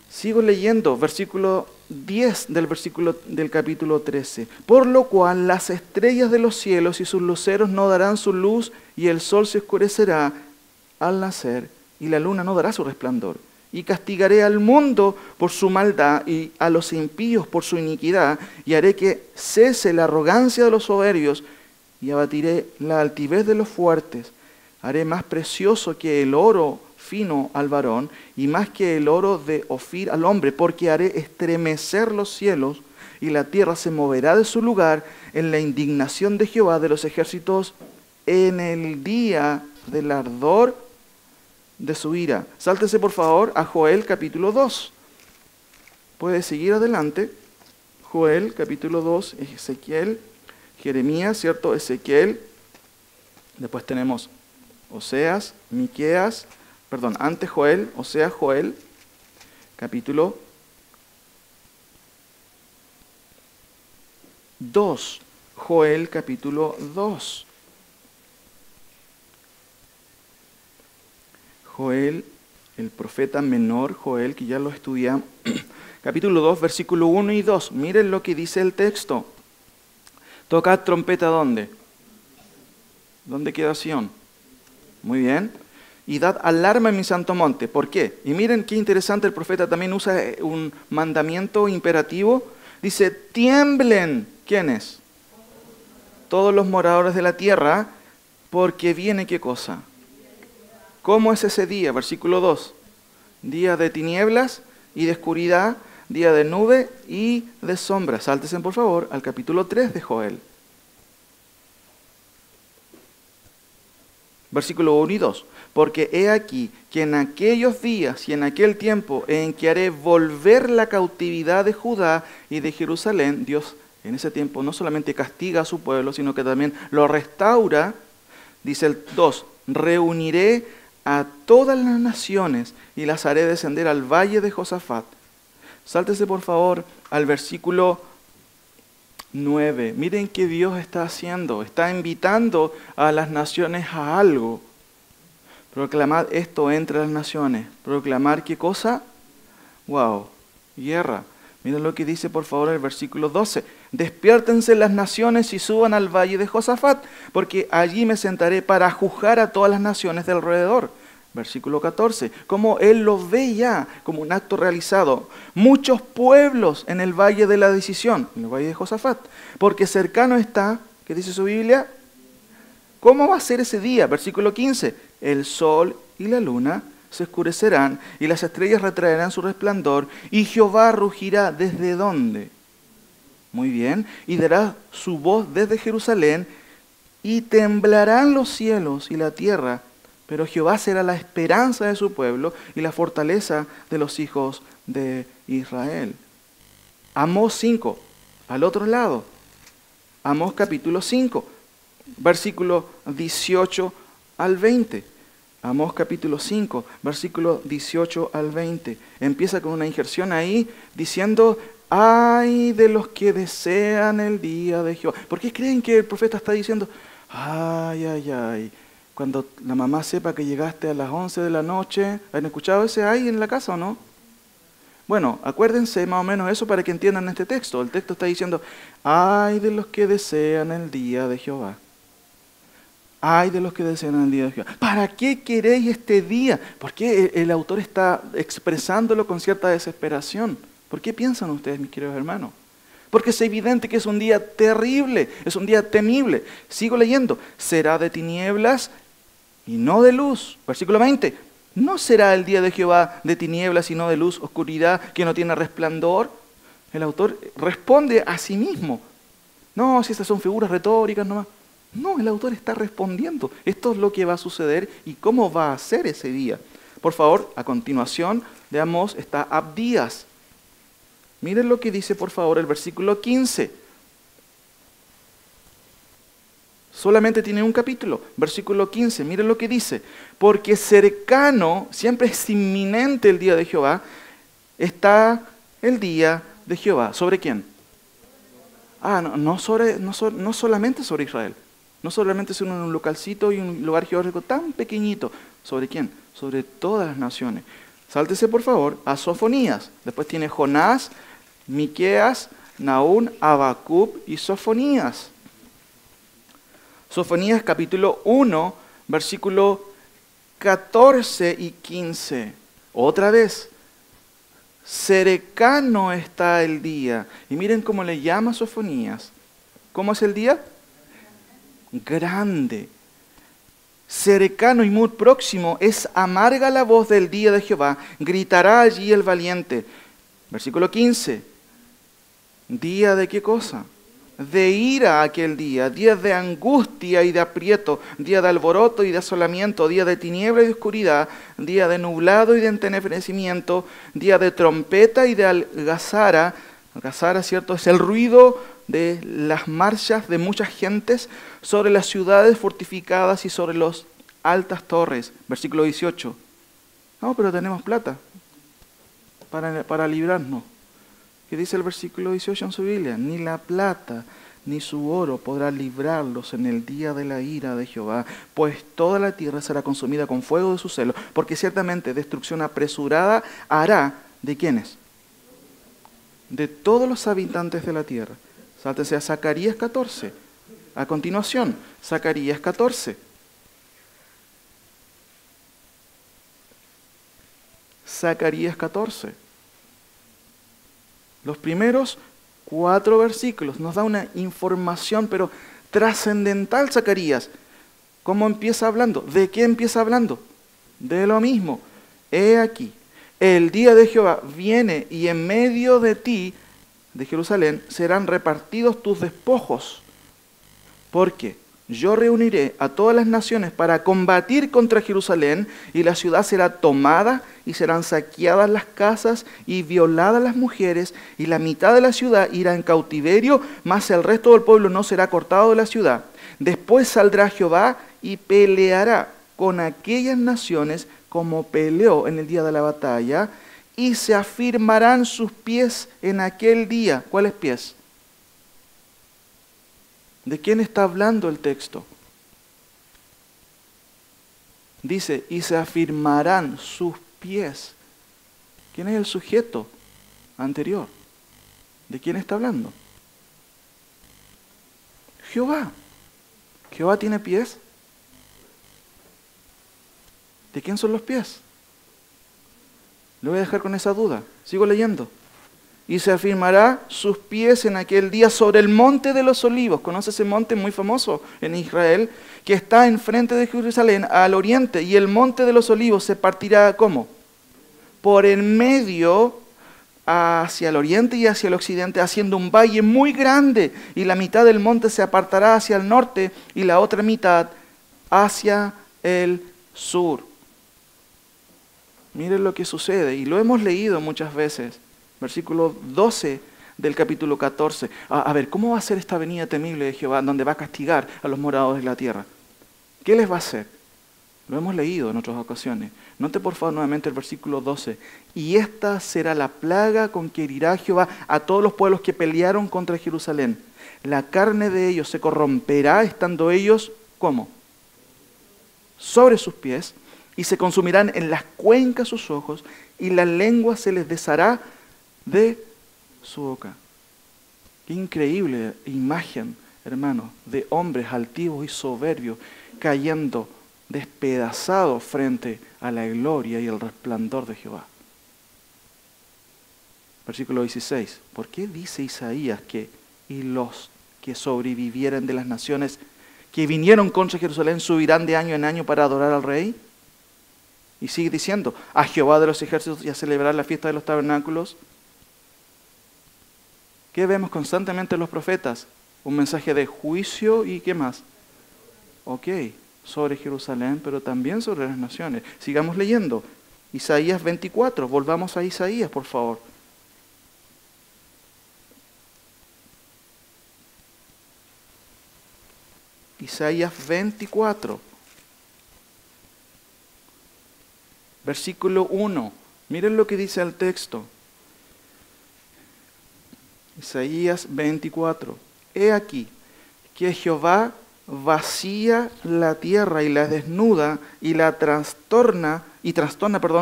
Sigo leyendo, versículo 10 del capítulo 13. Por lo cual las estrellas de los cielos y sus luceros no darán su luz, y el sol se oscurecerá al nacer, y la luna no dará su resplandor. Y castigaré al mundo por su maldad, y a los impíos por su iniquidad, y haré que cese la arrogancia de los soberbios, y abatiré la altivez de los fuertes. Haré más precioso que el oro fino al varón y más que el oro de Ofir al hombre, porque haré estremecer los cielos y la tierra se moverá de su lugar en la indignación de Jehová de los ejércitos en el día del ardor de su ira. Sáltese por favor a Joel capítulo 2. Puede seguir adelante. Joel capítulo 2, Ezequiel, Jeremías, ¿cierto? Ezequiel. Después tenemos Oseas, Miqueas, antes Joel, Oseas, Joel, capítulo 2. Joel, capítulo 2. Joel, el profeta menor, Joel, que ya lo estudiamos, capítulo 2, versículo 1 y 2. Miren lo que dice el texto. Tocad trompeta, ¿dónde? ¿Dónde queda Sión? Muy bien. Y dad alarma en mi santo monte. ¿Por qué? Y miren qué interesante, el profeta también usa un mandamiento imperativo. Dice, tiemblen. ¿Quiénes? Todos los moradores de la tierra, porque viene ¿qué cosa? ¿Cómo es ese día? Versículo 2. Día de tinieblas y de oscuridad, día de nube y de sombra. Sáltense por favor al capítulo 3 de Joel. Versículo 1 y 2. Porque he aquí que en aquellos días y en aquel tiempo en que haré volver la cautividad de Judá y de Jerusalén, Dios en ese tiempo no solamente castiga a su pueblo, sino que también lo restaura. Dice el 2, reuniré a todas las naciones y las haré descender al valle de Josafat. Sáltese por favor al versículo 9. Miren qué Dios está haciendo. Está invitando a las naciones a algo. Proclamad esto entre las naciones. ¿Proclamar qué cosa? ¡Wow! Guerra. Miren lo que dice por favor el versículo 12. Despiértense las naciones y suban al valle de Josafat, porque allí me sentaré para juzgar a todas las naciones de alrededor. Versículo 14. Como él lo ve ya como un acto realizado. Muchos pueblos en el valle de la decisión, en el valle de Josafat, porque cercano está, ¿qué dice su Biblia? ¿Cómo va a ser ese día? Versículo 15. El sol y la luna se oscurecerán y las estrellas retraerán su resplandor y Jehová rugirá ¿desde dónde? Muy bien. Y dará su voz desde Jerusalén y temblarán los cielos y la tierra, pero Jehová será la esperanza de su pueblo y la fortaleza de los hijos de Israel. Amós 5, al otro lado. Amós capítulo 5, versículo 18 al 20. Amós capítulo 5, versículo 18 al 20. Empieza con una injerción ahí diciendo, ay de los que desean el día de Jehová. ¿Por qué creen que el profeta está diciendo, ay, ay, ay? Cuando la mamá sepa que llegaste a las 11 de la noche, ¿han escuchado ese ay en la casa o no? Bueno, acuérdense más o menos eso para que entiendan este texto. El texto está diciendo, ay de los que desean el día de Jehová. Ay de los que desean el día de Jehová. ¿Para qué queréis este día? ¿Por qué el autor está expresándolo con cierta desesperación? ¿Por qué piensan ustedes, mis queridos hermanos? Porque es evidente que es un día terrible, es un día temible. Sigo leyendo. Será de tinieblas y no de luz. Versículo 20. ¿No será el día de Jehová de tinieblas y no de luz, oscuridad que no tiene resplandor? El autor responde a sí mismo. No, si estas son figuras retóricas nomás. No, el autor está respondiendo. Esto es lo que va a suceder y cómo va a ser ese día. Por favor, a continuación de Amós está Abdías. Miren lo que dice, por favor, el versículo 15. Solamente tiene un capítulo. Versículo 15, miren lo que dice. Porque cercano, siempre es inminente el día de Jehová, está el día de Jehová. ¿Sobre quién? No solamente sobre Israel. No solamente sobre un localcito y un lugar geográfico tan pequeñito. ¿Sobre quién? Sobre todas las naciones. Sáltese, por favor, a Sofonías. Después tiene Jonás, Miqueas, Nahum, Habacuc y Sofonías. Sofonías capítulo 1, versículo 14 y 15. Otra vez. Cercano está el día. Y miren cómo le llama Sofonías. ¿Cómo es el día? Grande. Cercano y muy próximo es amarga la voz del día de Jehová. Gritará allí el valiente. Versículo 15. ¿Día de qué cosa? De ira aquel día, día de angustia y de aprieto, día de alboroto y de asolamiento, día de tiniebla y de oscuridad, día de nublado y de entenebrecimiento, día de trompeta y de algazara. Algazara, ¿cierto? Es el ruido de las marchas de muchas gentes sobre las ciudades fortificadas y sobre las altas torres. Versículo 18. No, pero tenemos plata para librarnos. ¿Qué dice el versículo 18 en su Biblia? Ni la plata ni su oro podrá librarlos en el día de la ira de Jehová, pues toda la tierra será consumida con fuego de su celo, porque ciertamente destrucción apresurada hará, ¿de quiénes? De todos los habitantes de la tierra. Sáltese a Zacarías 14. A continuación, Zacarías 14. Zacarías 14. Los primeros 4 versículos nos da una información, pero trascendental Zacarías. ¿Cómo empieza hablando? ¿De qué empieza hablando? De lo mismo. He aquí, el día de Jehová viene y en medio de ti, de Jerusalén, serán repartidos tus despojos. Porque yo reuniré a todas las naciones para combatir contra Jerusalén y la ciudad será tomada y serán saqueadas las casas y violadas las mujeres y la mitad de la ciudad irá en cautiverio, mas el resto del pueblo no será cortado de la ciudad. Después saldrá Jehová y peleará con aquellas naciones como peleó en el día de la batalla, y se afirmarán sus pies en aquel día. ¿Cuáles pies? ¿De quién está hablando el texto? Dice, y se afirmarán sus pies. ¿Quién es el sujeto anterior? ¿De quién está hablando? Jehová. ¿Jehová tiene pies? ¿De quién son los pies? Lo voy a dejar con esa duda. Sigo leyendo. Y se afirmará sus pies en aquel día sobre el monte de los olivos. ¿Conoce ese monte muy famoso en Israel? Que está enfrente de Jerusalén, al oriente. Y el monte de los olivos se partirá, ¿cómo? Por en medio, hacia el oriente y hacia el occidente, haciendo un valle muy grande. Y la mitad del monte se apartará hacia el norte y la otra mitad hacia el sur. Miren lo que sucede, y lo hemos leído muchas veces. Versículo 12 del capítulo 14. A ver, ¿cómo va a ser esta venida temible de Jehová, donde va a castigar a los moradores de la tierra? ¿Qué les va a hacer? Lo hemos leído en otras ocasiones. Note por favor nuevamente el versículo 12. Y esta será la plaga con que herirá Jehová a todos los pueblos que pelearon contra Jerusalén. La carne de ellos se corromperá, estando ellos, ¿cómo? Sobre sus pies, y se consumirán en las cuencas sus ojos, y la lengua se les deshará de su boca. Qué increíble imagen, hermanos, de hombres altivos y soberbios cayendo despedazados frente a la gloria y el resplandor de Jehová. Versículo 16. ¿Por qué dice Isaías que y los que sobrevivieren de las naciones que vinieron contra Jerusalén subirán de año en año para adorar al Rey? Y sigue diciendo, a Jehová de los ejércitos y a celebrar la fiesta de los tabernáculos. ¿Qué vemos constantemente en los profetas? Un mensaje de juicio y ¿qué más? Ok, sobre Jerusalén, pero también sobre las naciones. Sigamos leyendo. Isaías 24, volvamos a Isaías, por favor. Isaías 24. Versículo 1. Miren lo que dice el texto. Isaías 24. He aquí que Jehová vacía la tierra y la desnuda y la trastorna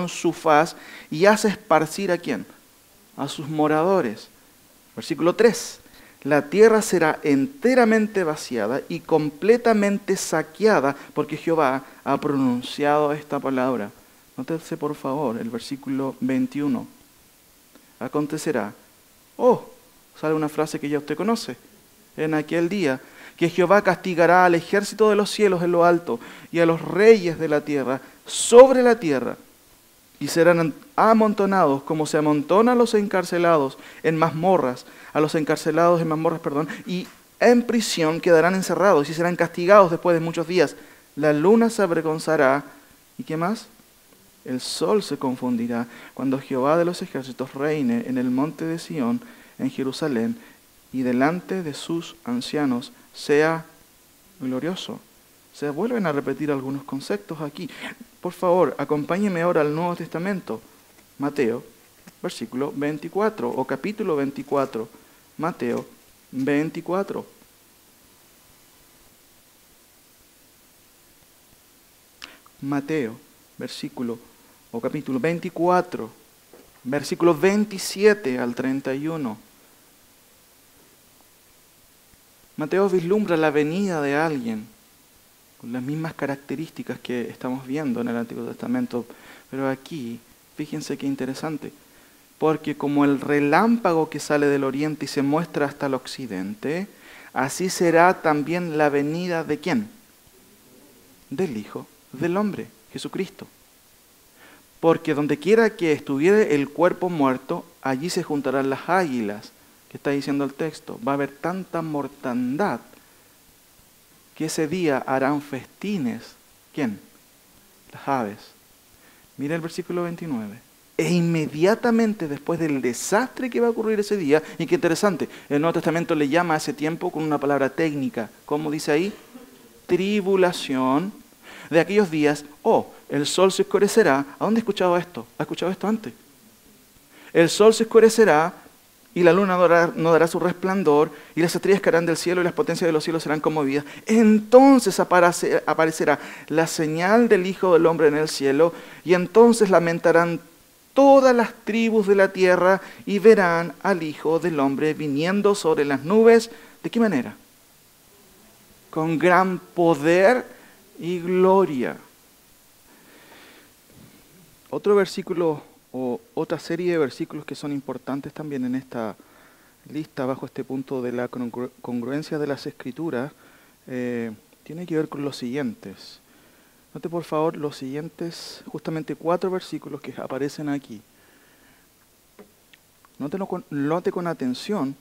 su faz y hace esparcir ¿a quién? A sus moradores. Versículo 3. La tierra será enteramente vaciada y completamente saqueada porque Jehová ha pronunciado esta palabra. Nótese por favor el versículo 21. Acontecerá, sale una frase que ya usted conoce, en aquel día, que Jehová castigará al ejército de los cielos en lo alto y a los reyes de la tierra sobre la tierra, y serán amontonados como se amontonan los encarcelados en mazmorras, y en prisión quedarán encerrados y serán castigados después de muchos días. La luna se avergonzará, ¿y qué más? El sol se confundirá cuando Jehová de los ejércitos reine en el monte de Sión, en Jerusalén, y delante de sus ancianos sea glorioso. Se vuelven a repetir algunos conceptos aquí. Por favor, acompáñenme ahora al Nuevo Testamento. Mateo, versículo 24, o capítulo 24. Mateo 24. Mateo, capítulo 24, versículos 27 al 31. Mateo vislumbra la venida de alguien con las mismas características que estamos viendo en el Antiguo Testamento, pero aquí, fíjense qué interesante, porque como el relámpago que sale del oriente y se muestra hasta el occidente, así será también la venida ¿de quién? Del Hijo del Hombre, Jesucristo. Porque donde quiera que estuviere el cuerpo muerto, allí se juntarán las águilas, que está diciendo el texto. Va a haber tanta mortandad que ese día harán festines. ¿Quién? Las aves. Mira el versículo 29. E inmediatamente después del desastre que va a ocurrir ese día, y qué interesante, el Nuevo Testamento le llama a ese tiempo con una palabra técnica. ¿Cómo dice ahí? Tribulación. de aquellos días, el sol se oscurecerá. ¿A dónde he escuchado esto? ¿Ha escuchado esto antes? El sol se oscurecerá y la luna no dará su resplandor y las estrellas caerán del cielo y las potencias de los cielos serán conmovidas. Entonces aparecerá la señal del Hijo del Hombre en el cielo y entonces lamentarán todas las tribus de la tierra y verán al Hijo del Hombre viniendo sobre las nubes. ¿De qué manera? Con gran poder y gloria. Otro versículo o otra serie de versículos que son importantes también en esta lista bajo este punto de la congruencia de las Escrituras tiene que ver con los siguientes. Note por favor los siguientes, justamente 4 versículos que aparecen aquí. Note con atención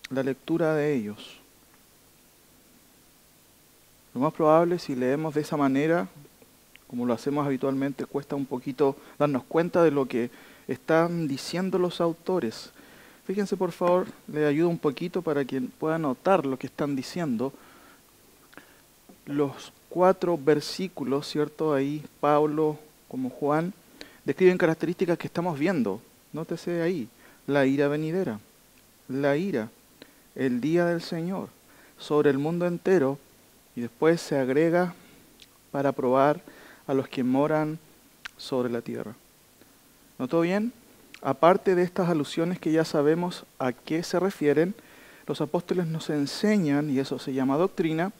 la lectura de ellos. Lo más probable, si leemos de esa manera, como lo hacemos habitualmente, cuesta un poquito darnos cuenta de lo que están diciendo los autores. Fíjense por favor, le ayudo un poquito para que pueda notar lo que están diciendo. Los 4 versículos, ¿cierto? Ahí Pablo como Juan describen características que estamos viendo. Nótese ahí, la ira venidera, la ira, el día del Señor, sobre el mundo entero, y después se agrega para probar a los que moran sobre la tierra. ¿Notó bien? Aparte de estas alusiones que ya sabemos a qué se refieren, los apóstoles nos enseñan, y eso se llama doctrina,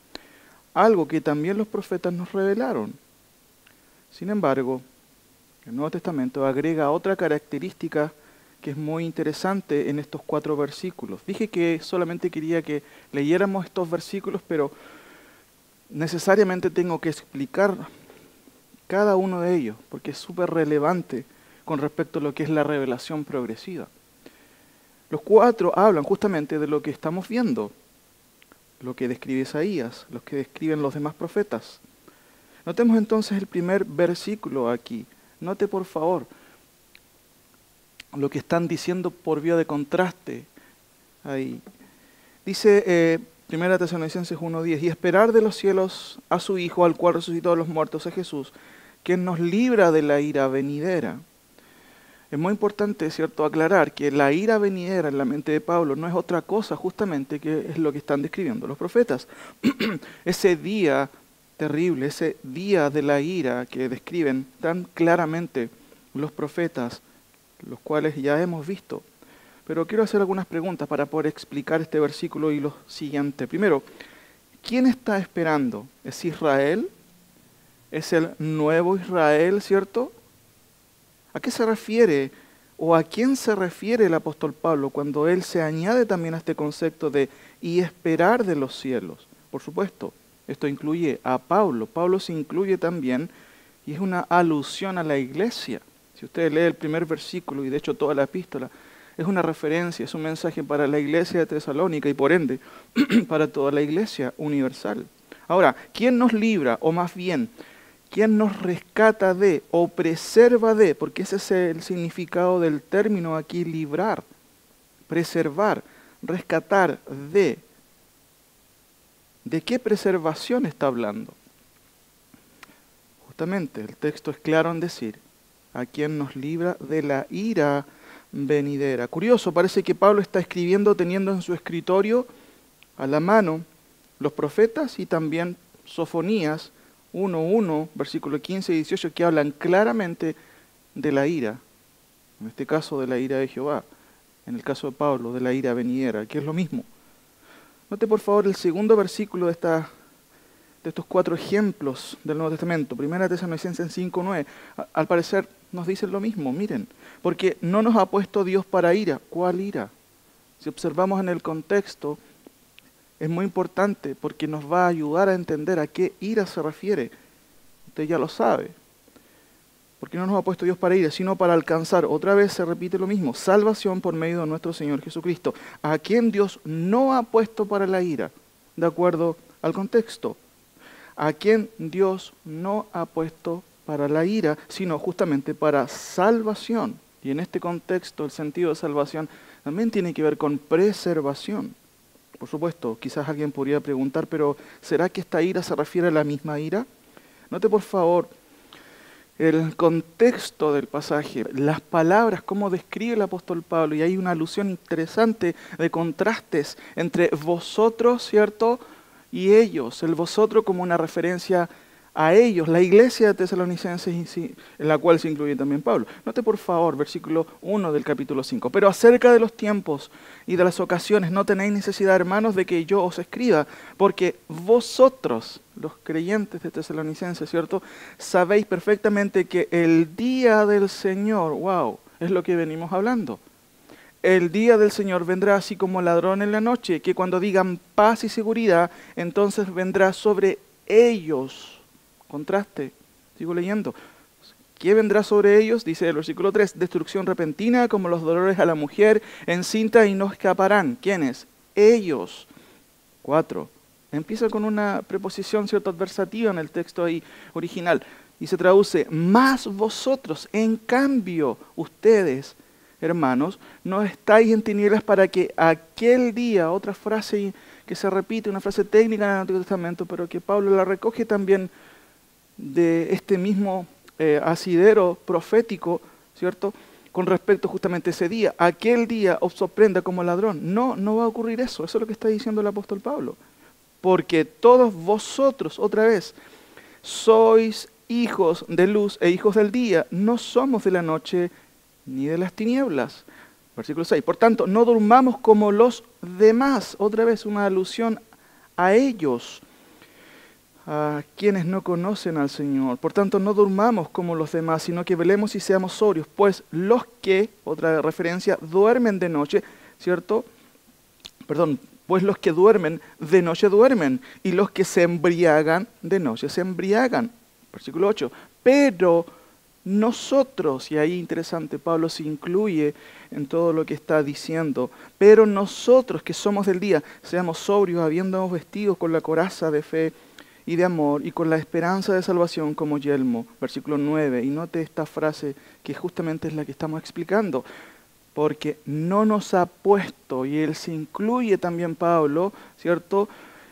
algo que también los profetas nos revelaron. Sin embargo, el Nuevo Testamento agrega otra característica que es muy interesante en estos 4 versículos. Dije que solamente quería que leyéramos estos versículos, pero necesariamente tengo que explicar cada uno de ellos, porque es súper relevante con respecto a lo que es la revelación progresiva. Los 4 hablan justamente de lo que estamos viendo, lo que describe Isaías, lo que describen los demás profetas. Notemos entonces el primer versículo aquí. Note por favor lo que están diciendo por vía de contraste ahí. Dice 1 Tesalonicenses 1:10, y esperar de los cielos a su Hijo, al cual resucitó de los muertos, a Jesús, quien nos libra de la ira venidera. Es muy importante, ¿cierto?, aclarar que la ira venidera en la mente de Pablo no es otra cosa justamente que es lo que están describiendo los profetas. Ese día terrible, ese día de la ira que describen tan claramente los profetas, los cuales ya hemos visto. Pero quiero hacer algunas preguntas para poder explicar este versículo y lo siguiente. Primero, ¿quién está esperando? ¿Es Israel? ¿Es el nuevo Israel, cierto? ¿A qué se refiere o a quién se refiere el apóstol Pablo cuando él se añade también a este concepto de y esperar de los cielos? Por supuesto, esto incluye a Pablo. Pablo se incluye también y es una alusión a la iglesia. Si usted lee el primer versículo y de hecho toda la epístola, es una referencia, es un mensaje para la iglesia de Tesalónica y por ende para toda la iglesia universal. Ahora, ¿quién nos libra o más bien ¿quién nos rescata de o preserva de? Porque ese es el significado del término aquí, librar, preservar, rescatar de. ¿De qué preservación está hablando? Justamente, el texto es claro en decir, a quien nos libra de la ira venidera. Curioso, parece que Pablo está escribiendo teniendo en su escritorio a la mano los profetas y también Sofonías, 1:1, versículo 15 y 18, que hablan claramente de la ira, en este caso de la ira de Jehová, en el caso de Pablo, de la ira venidera, que es lo mismo. Note por favor el segundo versículo de estos 4 ejemplos del Nuevo Testamento, 1 Tesalonicenses 5:9, al parecer nos dicen lo mismo, miren, porque no nos ha puesto Dios para ira. ¿Cuál ira? Si observamos en el contexto, es muy importante porque nos va a ayudar a entender a qué ira se refiere. Usted ya lo sabe. Porque no nos ha puesto Dios para ira, sino para alcanzar, otra vez se repite lo mismo, salvación por medio de nuestro Señor Jesucristo, a quien Dios no ha puesto para la ira, de acuerdo al contexto. A quien Dios no ha puesto para la ira, sino justamente para salvación. Y en este contexto el sentido de salvación también tiene que ver con preservación. Por supuesto, quizás alguien podría preguntar, pero ¿será que esta ira se refiere a la misma ira? Note por favor el contexto del pasaje, las palabras, cómo describe el apóstol Pablo, y hay una alusión interesante de contrastes entre vosotros, ¿cierto?, y ellos, el vosotros como una referencia a ellos, la iglesia de Tesalonicenses, en la cual se incluye también Pablo. Note por favor, versículo 1 del capítulo 5. Pero acerca de los tiempos y de las ocasiones, no tenéis necesidad, hermanos, de que yo os escriba, porque vosotros, los creyentes de Tesalonicenses, ¿cierto?, sabéis perfectamente que el día del Señor, wow, es lo que venimos hablando. El día del Señor vendrá así como ladrón en la noche, que cuando digan paz y seguridad, entonces vendrá sobre ellos. Contraste, sigo leyendo. ¿Qué vendrá sobre ellos? Dice el versículo 3, destrucción repentina como los dolores a la mujer encinta y no escaparán. ¿Quiénes? Ellos. 4. Empieza con una preposición, cierto, adversativa en el texto ahí original y se traduce, más vosotros, en cambio, ustedes, hermanos, no estáis en tinieblas para que aquel día, otra frase que se repite, una frase técnica en el Antiguo Testamento, pero que Pablo la recoge también de este mismo asidero profético, ¿cierto?, con respecto justamente a ese día. Aquel día os sorprenda como ladrón. No, no va a ocurrir eso. Eso es lo que está diciendo el apóstol Pablo. Porque todos vosotros, otra vez, sois hijos de luz e hijos del día. No somos de la noche ni de las tinieblas. Versículo 6. Por tanto, no durmamos como los demás. Otra vez una alusión a ellos, a quienes no conocen al Señor. Por tanto, no durmamos como los demás, sino que velemos y seamos sobrios. Pues los que, otra referencia, duermen de noche, ¿cierto? Pues los que duermen de noche duermen, y los que se embriagan de noche se embriagan. Versículo 8. Pero nosotros, y ahí interesante, Pablo se incluye en todo lo que está diciendo, pero nosotros que somos del día, seamos sobrios, habiéndonos vestidos con la coraza de fe y de amor, y con la esperanza de salvación como yelmo. Versículo 9, y note esta frase que justamente es la que estamos explicando, porque no nos ha puesto, y él se incluye también Pablo, ¿cierto?,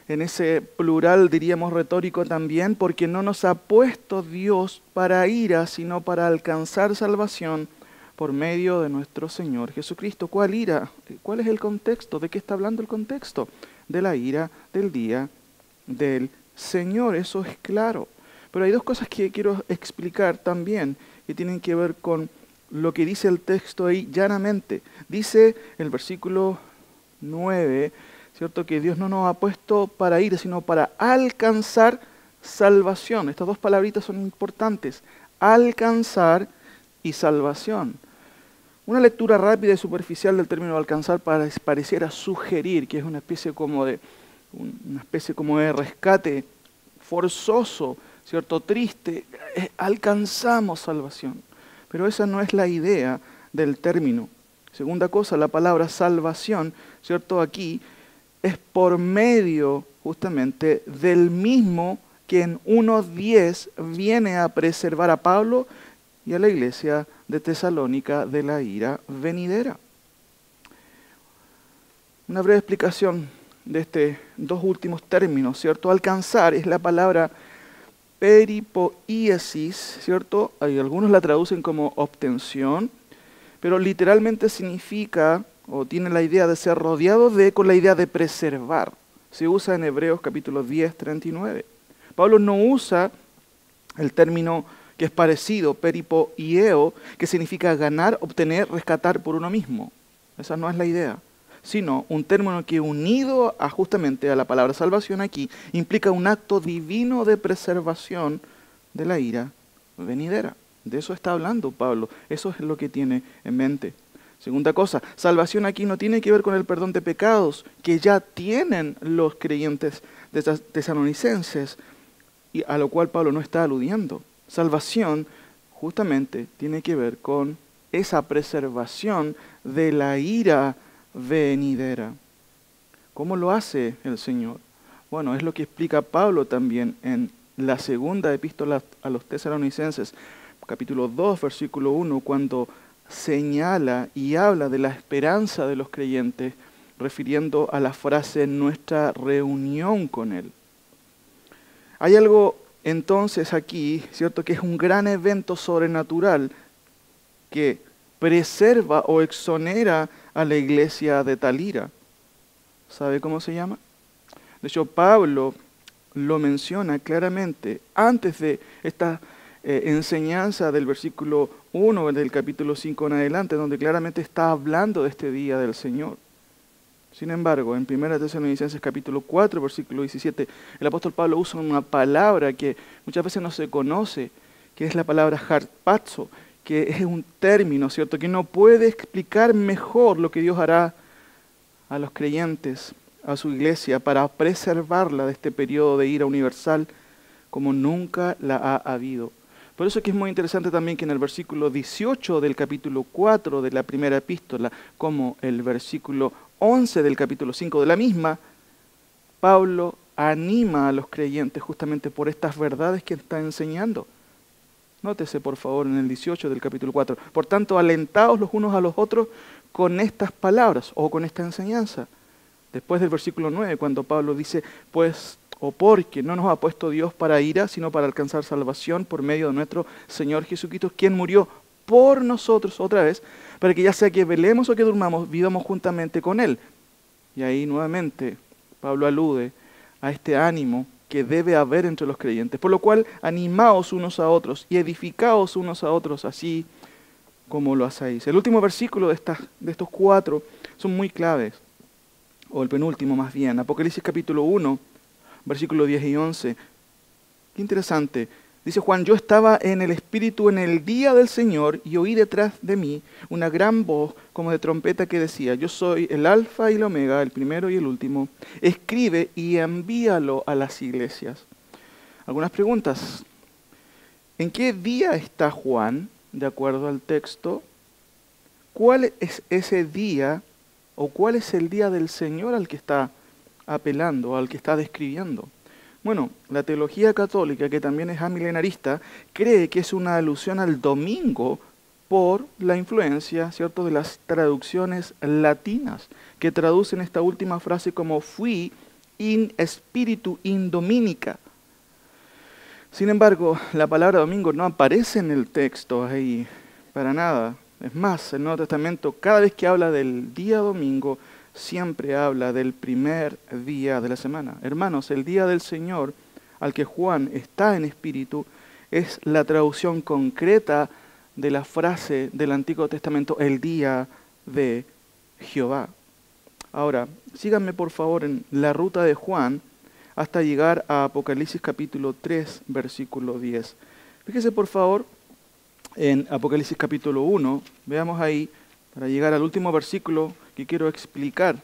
en ese plural diríamos retórico también, porque no nos ha puesto Dios para ira, sino para alcanzar salvación por medio de nuestro Señor Jesucristo. ¿Cuál ira? ¿Cuál es el contexto? ¿De qué está hablando el contexto? De la ira del día del Señor, eso es claro. Pero hay dos cosas que quiero explicar también, que tienen que ver con lo que dice el texto ahí llanamente. Dice el versículo 9, ¿cierto?, que Dios no nos ha puesto para ir, sino para alcanzar salvación. Estas dos palabritas son importantes, alcanzar y salvación. Una lectura rápida y superficial del término alcanzar pareciera sugerir que es una especie como de rescate forzoso, ¿cierto?, triste. Alcanzamos salvación. Pero esa no es la idea del término. Segunda cosa, la palabra salvación, ¿cierto?, aquí es por medio justamente del mismo que en 1:10 viene a preservar a Pablo y a la iglesia de Tesalónica de la ira venidera. Una breve explicación de estos dos últimos términos, ¿cierto? Alcanzar es la palabra peripoiesis, ¿cierto? Algunos la traducen como obtención, pero literalmente significa o tiene la idea de ser rodeado de, con la idea de preservar. Se usa en Hebreos capítulo 10, 39. Pablo no usa el término que es parecido, peripoieo, que significa ganar, obtener, rescatar por uno mismo. Esa no es la idea, sino un término que unido justamente a la palabra salvación aquí, implica un acto divino de preservación de la ira venidera. De eso está hablando Pablo, eso es lo que tiene en mente. Segunda cosa, salvación aquí no tiene que ver con el perdón de pecados que ya tienen los creyentes tesalonicenses y a lo cual Pablo no está aludiendo. Salvación justamente tiene que ver con esa preservación de la ira venidera. ¿Cómo lo hace el Señor? Bueno, es lo que explica Pablo también en la segunda epístola a los tesalonicenses, capítulo 2, versículo 1, cuando señala y habla de la esperanza de los creyentes, refiriendo a la frase nuestra reunión con Él. Hay algo entonces aquí, ¿cierto? Que es un gran evento sobrenatural que preserva o exonera a la iglesia de Talira. ¿Sabe cómo se llama? De hecho, Pablo lo menciona claramente antes de esta enseñanza del versículo 1 del capítulo 5 en adelante, donde claramente está hablando de este día del Señor. Sin embargo, en 1 Tesalonicenses capítulo 4, versículo 17, el apóstol Pablo usa una palabra que muchas veces no se conoce, que es la palabra harpazo, que es un término, ¿cierto?, que no puede explicar mejor lo que Dios hará a los creyentes, a su iglesia, para preservarla de este periodo de ira universal como nunca la ha habido. Por eso es que es muy interesante también que en el versículo 18 del capítulo 4 de la primera epístola, como el versículo 11 del capítulo 5 de la misma, Pablo anima a los creyentes justamente por estas verdades que está enseñando. Nótese por favor en el 18 del capítulo 4. Por tanto, alentaos los unos a los otros con estas palabras o con esta enseñanza. Después del versículo 9, cuando Pablo dice, pues, o porque no nos ha puesto Dios para ira, sino para alcanzar salvación por medio de nuestro Señor Jesucristo, quien murió por nosotros otra vez, para que ya sea que velemos o que durmamos, vivamos juntamente con Él. Y ahí nuevamente Pablo alude a este ánimo que debe haber entre los creyentes, por lo cual animaos unos a otros y edificaos unos a otros, así como lo hacéis. El último versículo de estos 4 son muy claves, o el penúltimo más bien, Apocalipsis capítulo 1, versículos 10 y 11. Qué interesante. Dice Juan, yo estaba en el Espíritu en el día del Señor y oí detrás de mí una gran voz como de trompeta que decía, yo soy el Alfa y el Omega, el primero y el último. Escribe y envíalo a las iglesias. Algunas preguntas. ¿En qué día está Juan, de acuerdo al texto? ¿Cuál es ese día o cuál es el día del Señor al que está apelando, al que está describiendo? Bueno, la teología católica, que también es amilenarista, cree que es una alusión al domingo por la influencia, ¿cierto?, de las traducciones latinas, que traducen esta última frase como fui in spiritu in dominica. Sin embargo, la palabra domingo no aparece en el texto ahí para nada. Es más, el Nuevo Testamento, cada vez que habla del día domingo, siempre habla del primer día de la semana. Hermanos, el día del Señor, al que Juan está en espíritu, es la traducción concreta de la frase del Antiguo Testamento, el día de Jehová. Ahora, síganme por favor en la ruta de Juan hasta llegar a Apocalipsis capítulo 3, versículo 10. Fíjese por favor en Apocalipsis capítulo 1, veamos ahí, para llegar al último versículo que quiero explicar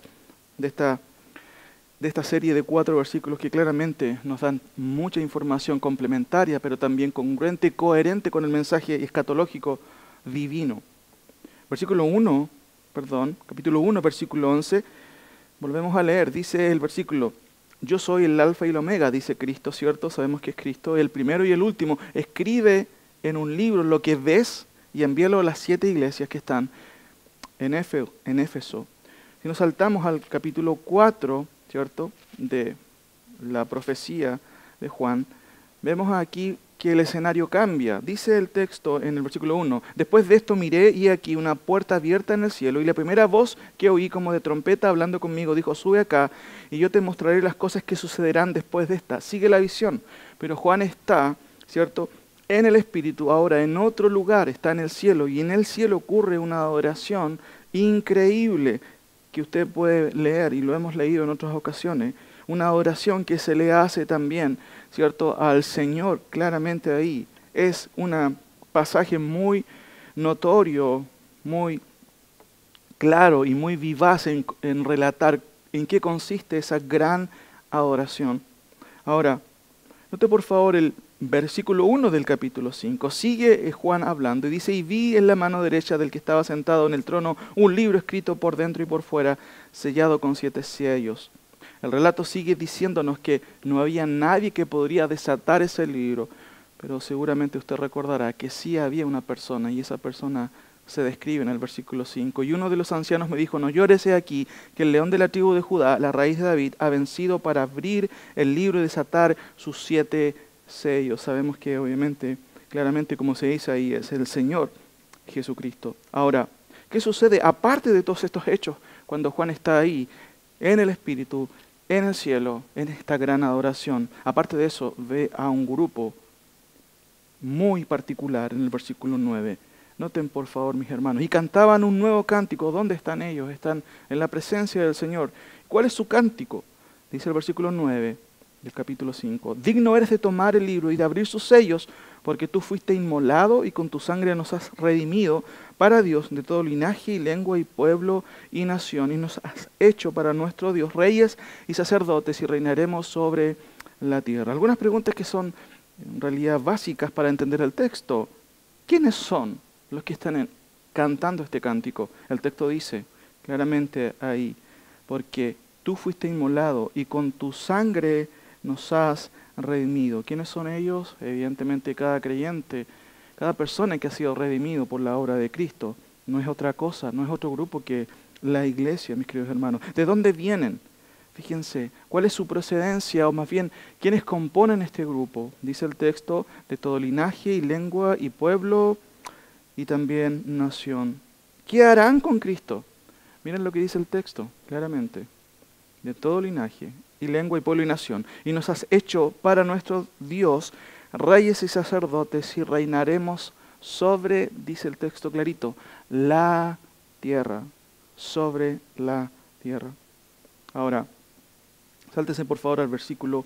de esta serie de 4 versículos que claramente nos dan mucha información complementaria, pero también congruente, coherente con el mensaje escatológico divino. Capítulo 1, versículo 11, volvemos a leer, dice el versículo, yo soy el Alfa y el Omega, dice Cristo, ¿cierto? Sabemos que es Cristo, el primero y el último. Escribe en un libro lo que ves y envíalo a las 7 iglesias que están en Éfeso. Si nos saltamos al capítulo 4, ¿cierto?, de la profecía de Juan, vemos aquí que el escenario cambia. Dice el texto en el versículo 1, después de esto miré y aquí una puerta abierta en el cielo y la primera voz que oí como de trompeta hablando conmigo dijo, sube acá y yo te mostraré las cosas que sucederán después de esta. Sigue la visión. Pero Juan está, ¿cierto?, en el Espíritu, ahora en otro lugar, está en el cielo, y en el cielo ocurre una adoración increíble que usted puede leer, y lo hemos leído en otras ocasiones, una adoración que se le hace también, ¿cierto?, al Señor, claramente ahí. Es un pasaje muy notorio, muy claro y muy vivaz en relatar en qué consiste esa gran adoración. Ahora, note por favor el versículo 1 del capítulo 5, sigue Juan hablando y dice, y vi en la mano derecha del que estaba sentado en el trono un libro escrito por dentro y por fuera, sellado con 7 sellos. El relato sigue diciéndonos que no había nadie que podría desatar ese libro, pero seguramente usted recordará que sí había una persona y esa persona se describe en el versículo 5. Y uno de los ancianos me dijo, no llores, he aquí que el león de la tribu de Judá, la raíz de David, ha vencido para abrir el libro y desatar sus 7 sellos. Sabemos que obviamente, claramente como se dice ahí, es el Señor Jesucristo. Ahora, ¿qué sucede aparte de todos estos hechos cuando Juan está ahí, en el Espíritu, en el cielo, en esta gran adoración? Aparte de eso, ve a un grupo muy particular en el versículo 9. Noten por favor, mis hermanos. Y cantaban un nuevo cántico. ¿Dónde están ellos? Están en la presencia del Señor. ¿Cuál es su cántico? Dice el versículo 9 del capítulo 5. Digno eres de tomar el libro y de abrir sus sellos, porque tú fuiste inmolado y con tu sangre nos has redimido para Dios de todo linaje y lengua y pueblo y nación. Y nos has hecho para nuestro Dios reyes y sacerdotes y reinaremos sobre la tierra. Algunas preguntas que son en realidad básicas para entender el texto. ¿Quiénes son los que están cantando este cántico? El texto dice claramente ahí, porque tú fuiste inmolado y con tu sangre nos has redimido. ¿Quiénes son ellos? Evidentemente cada creyente, cada persona que ha sido redimido por la obra de Cristo. No es otra cosa, no es otro grupo que la iglesia, mis queridos hermanos. ¿De dónde vienen? Fíjense, ¿cuál es su procedencia? O más bien, ¿quiénes componen este grupo? Dice el texto, de todo linaje y lengua y pueblo y también nación. ¿Qué harán con Cristo? Miren lo que dice el texto, claramente. De todo linaje y lengua y pueblo y nación. Y nos has hecho para nuestro Dios reyes y sacerdotes y reinaremos sobre, dice el texto clarito, la tierra. Sobre la tierra. Ahora, sáltese por favor al versículo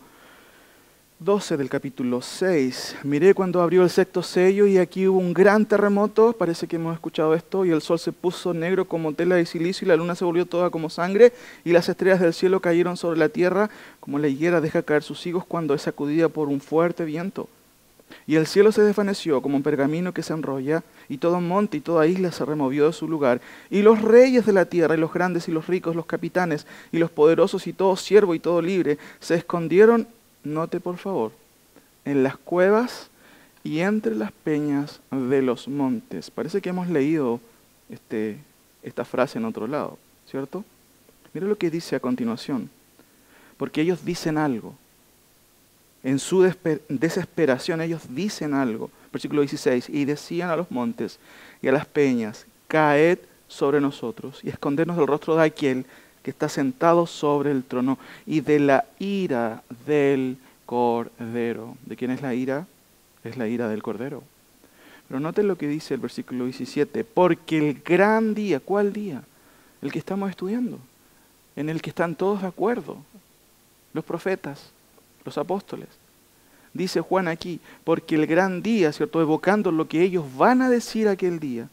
12 del capítulo 6. Miré cuando abrió el sexto sello y aquí hubo un gran terremoto, parece que hemos escuchado esto, y el sol se puso negro como tela de silicio y la luna se volvió toda como sangre y las estrellas del cielo cayeron sobre la tierra como la higuera deja caer sus higos cuando es sacudida por un fuerte viento. Y el cielo se desvaneció como un pergamino que se enrolla, y todo monte y toda isla se removió de su lugar. Y los reyes de la tierra, y los grandes y los ricos, los capitanes y los poderosos y todo siervo y todo libre, se escondieron, note por favor, en las cuevas y entre las peñas de los montes. Parece que hemos leído esta frase en otro lado, ¿cierto? Mira lo que dice a continuación. Porque ellos dicen algo. En su desesperación ellos dicen algo. Versículo 16. Y decían a los montes y a las peñas, caed sobre nosotros y escondernos del rostro de aquel que está sentado sobre el trono y de la ira del Cordero. ¿De quién es la ira? Es la ira del Cordero. Pero noten lo que dice el versículo 17. Porque el gran día, ¿cuál día? El que estamos estudiando, en el que están todos de acuerdo, los profetas, los apóstoles. Dice Juan aquí, porque el gran día, ¿cierto? Evocando lo que ellos van a decir aquel día,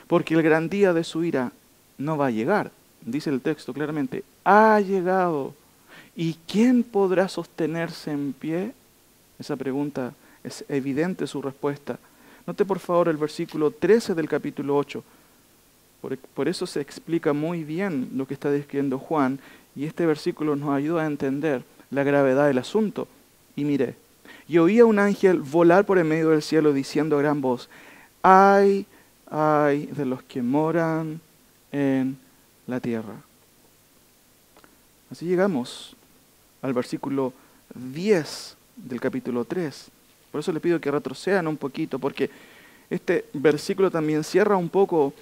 porque el gran día de su ira no va a llegar. Dice el texto claramente, ha llegado. ¿Y quién podrá sostenerse en pie? Esa pregunta es evidente su respuesta. Note por favor el versículo 13 del capítulo 8. Por eso se explica muy bien lo que está describiendo Juan, y este versículo nos ayuda a entender la gravedad del asunto. Y miré, y oía un ángel volar por el medio del cielo diciendo a gran voz, ay de los que moran en la tierra. Así llegamos al versículo 10 del capítulo 3. Por eso le pido que retrocedan un poquito, porque este versículo también cierra un poco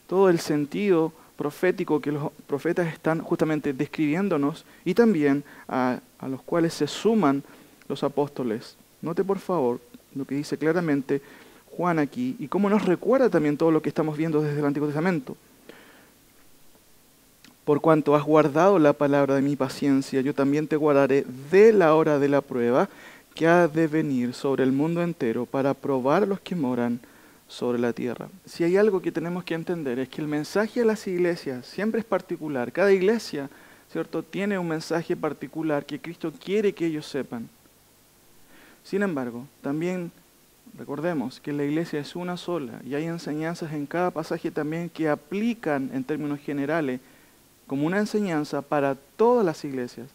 todo el sentido profético que los profetas están justamente describiéndonos y también a los cuales se suman los apóstoles. Note por favor lo que dice claramente Juan aquí y cómo nos recuerda también todo lo que estamos viendo desde el Antiguo Testamento. Por cuanto has guardado la palabra de mi paciencia, yo también te guardaré de la hora de la prueba que ha de venir sobre el mundo entero para probar a los que moran sobre la tierra. Si hay algo que tenemos que entender es que el mensaje a las iglesias siempre es particular. Cada iglesia, ¿cierto?, tiene un mensaje particular que Cristo quiere que ellos sepan. Sin embargo, también recordemos que la iglesia es una sola y hay enseñanzas en cada pasaje también que aplican en términos generales como una enseñanza para todas las iglesias.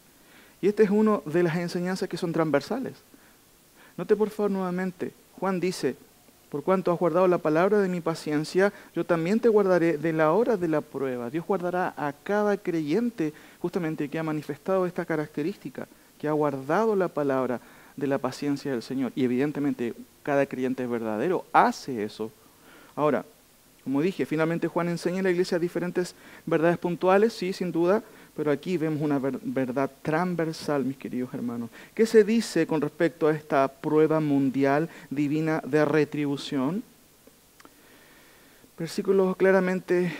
Y esta es una de las enseñanzas que son transversales. Note por favor nuevamente, Juan dice, por cuanto has guardado la palabra de mi paciencia, yo también te guardaré de la hora de la prueba. Dios guardará a cada creyente justamente que ha manifestado esta característica, que ha guardado la palabra de la paciencia del Señor. Y evidentemente cada creyente verdadero hace eso. Ahora, como dije, finalmente Juan enseña a la iglesia diferentes verdades puntuales, sí, sin duda, pero aquí vemos una verdad transversal, mis queridos hermanos. ¿Qué se dice con respecto a esta prueba mundial divina de retribución? Versículo claramente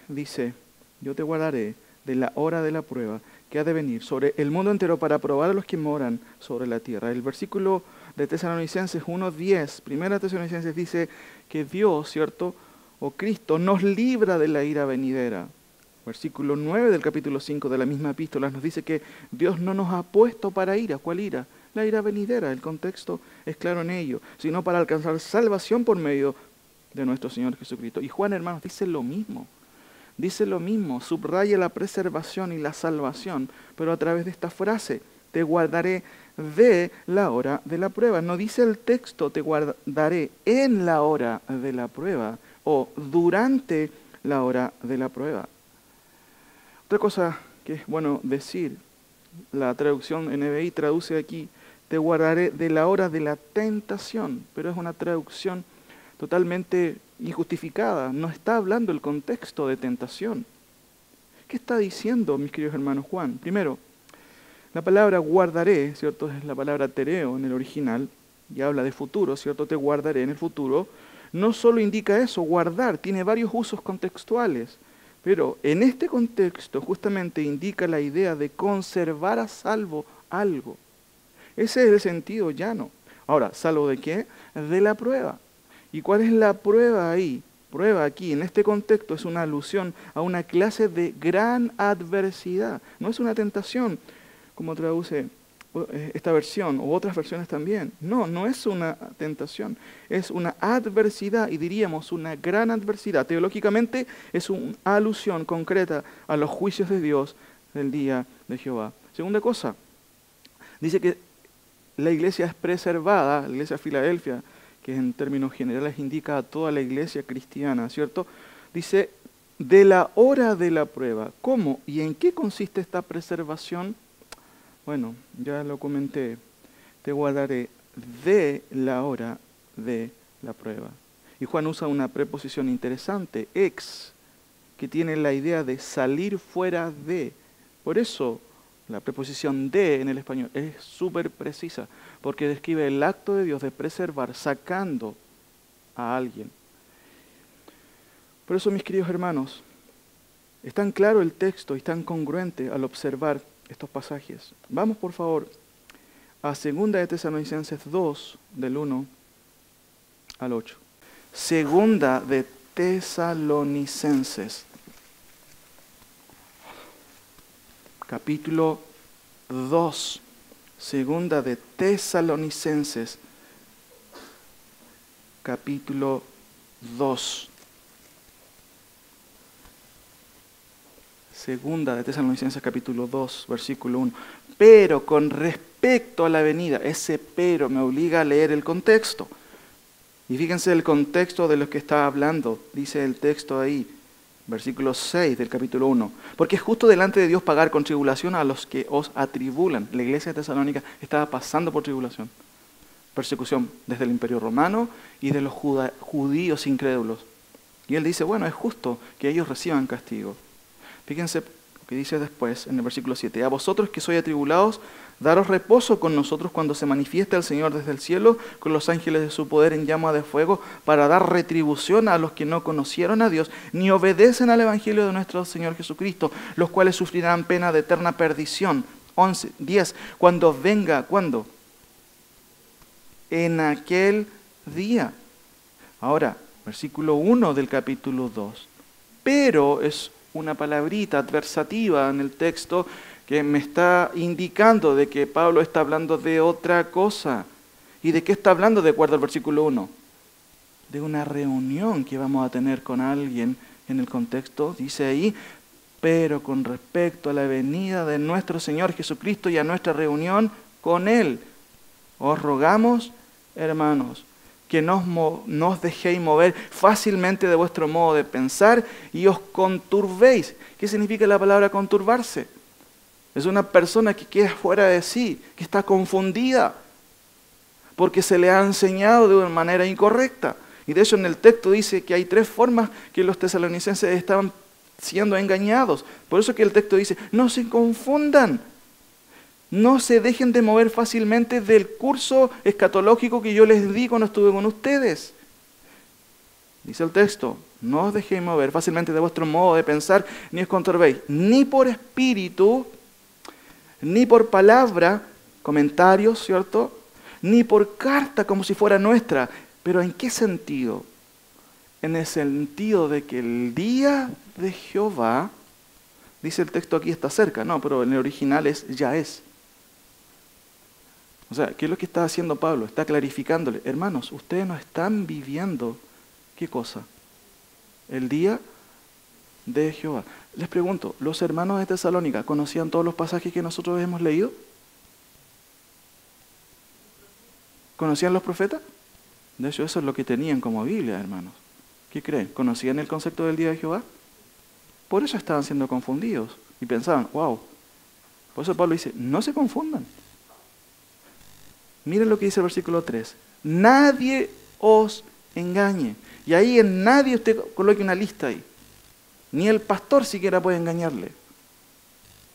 dice, yo te guardaré de la hora de la prueba que ha de venir sobre el mundo entero para probar a los que moran sobre la tierra. El versículo de Tesalonicenses 1:10, primera Tesalonicenses dice que Dios, ¿cierto?, o Cristo nos libra de la ira venidera. Versículo 9 del capítulo 5 de la misma epístola nos dice que Dios no nos ha puesto para ira. ¿Cuál ira? La ira venidera, el contexto es claro en ello, sino para alcanzar salvación por medio de nuestro Señor Jesucristo. Y Juan, hermanos, dice lo mismo, subraya la preservación y la salvación, pero a través de esta frase, te guardaré de la hora de la prueba. No dice el texto, te guardaré en la hora de la prueba o durante la hora de la prueba. Otra cosa que es bueno decir, la traducción NBI traduce aquí, te guardaré de la hora de la tentación, pero es una traducción totalmente injustificada. No está hablando el contexto de tentación. ¿Qué está diciendo, mis queridos hermanos Juan? Primero, la palabra guardaré, ¿cierto? Es la palabra tereo en el original, y habla de futuro, ¿cierto? Te guardaré en el futuro. No solo indica eso, guardar, tiene varios usos contextuales, pero en este contexto justamente indica la idea de conservar a salvo algo. Ese es el sentido llano. Ahora, ¿salvo de qué? De la prueba. ¿Y cuál es la prueba ahí? Prueba aquí, en este contexto, es una alusión a una clase de gran adversidad. No es una tentación, como traduce esta versión, o otras versiones también. No, no es una tentación, es una adversidad, y diríamos una gran adversidad. Teológicamente es una alusión concreta a los juicios de Dios del día de Jehová. Segunda cosa, dice que la iglesia es preservada, la iglesia de Filadelfia, que en términos generales indica a toda la iglesia cristiana, ¿cierto? Dice, de la hora de la prueba. ¿Cómo y en qué consiste esta preservación? Bueno, ya lo comenté. Te guardaré de la hora de la prueba. Y Juan usa una preposición interesante, ex, que tiene la idea de salir fuera de. Por eso la preposición de en el español es súper precisa, porque describe el acto de Dios de preservar, sacando a alguien. Por eso, mis queridos hermanos, es tan claro el texto y tan congruente al observar estos pasajes. Vamos, por favor, a 2 de Tesalonicenses 2, del 1 al 8. 2 de Tesalonicenses, capítulo 2. 2 de Tesalonicenses, capítulo 2. 2 de Tesalonicenses, capítulo 2, versículo 1. Pero con respecto a la venida, ese pero me obliga a leer el contexto. Y fíjense el contexto de lo que está hablando, dice el texto ahí, versículo 6 del capítulo 1. Porque es justo delante de Dios pagar con tribulación a los que os atribulan. La iglesia de Tesalónica estaba pasando por tribulación. Persecución desde el imperio romano y de los judíos incrédulos. Y él dice, bueno, es justo que ellos reciban castigo. Fíjense lo que dice después en el versículo 7. A vosotros que sois atribulados, daros reposo con nosotros cuando se manifieste el Señor desde el cielo, con los ángeles de su poder en llama de fuego, para dar retribución a los que no conocieron a Dios, ni obedecen al evangelio de nuestro Señor Jesucristo, los cuales sufrirán pena de eterna perdición. 10. Cuando venga, ¿cuándo? En aquel día. Ahora, versículo 1 del capítulo 2. Pero es una palabrita adversativa en el texto que me está indicando de que Pablo está hablando de otra cosa. ¿Y de qué está hablando de acuerdo al versículo 1? De una reunión que vamos a tener con alguien en el contexto, dice ahí, pero con respecto a la venida de nuestro Señor Jesucristo y a nuestra reunión con Él, os rogamos, hermanos, que no os dejéis mover fácilmente de vuestro modo de pensar y os conturbéis. ¿Qué significa la palabra conturbarse? Es una persona que queda fuera de sí, que está confundida. porque se le ha enseñado de una manera incorrecta. Y de hecho en el texto dice que hay 3 formas que los tesalonicenses estaban siendo engañados. Por eso que el texto dice, no se confundan, no se dejen de mover fácilmente del curso escatológico que yo les di cuando estuve con ustedes. Dice el texto, no os dejéis mover fácilmente de vuestro modo de pensar, ni os conturbéis, ni por espíritu, ni por palabra, comentarios, ¿cierto? Ni por carta como si fuera nuestra. ¿Pero en qué sentido? En el sentido de que el día de Jehová, dice el texto aquí está cerca, no, pero en el original ya es. O sea, ¿qué es lo que está haciendo Pablo? Está clarificándole, hermanos, ustedes no están viviendo, ¿qué cosa? El día de Jehová. Les pregunto, ¿los hermanos de Tesalónica conocían todos los pasajes que nosotros hemos leído? ¿Conocían los profetas? De hecho, eso es lo que tenían como Biblia, hermanos. ¿Qué creen? ¿Conocían el concepto del día de Jehová? Por eso estaban siendo confundidos y pensaban, wow. Por eso Pablo dice, no se confundan. Miren lo que dice el versículo 3. Nadie os engañe. Y ahí en nadie usted coloque una lista ahí. Ni el pastor siquiera puede engañarle.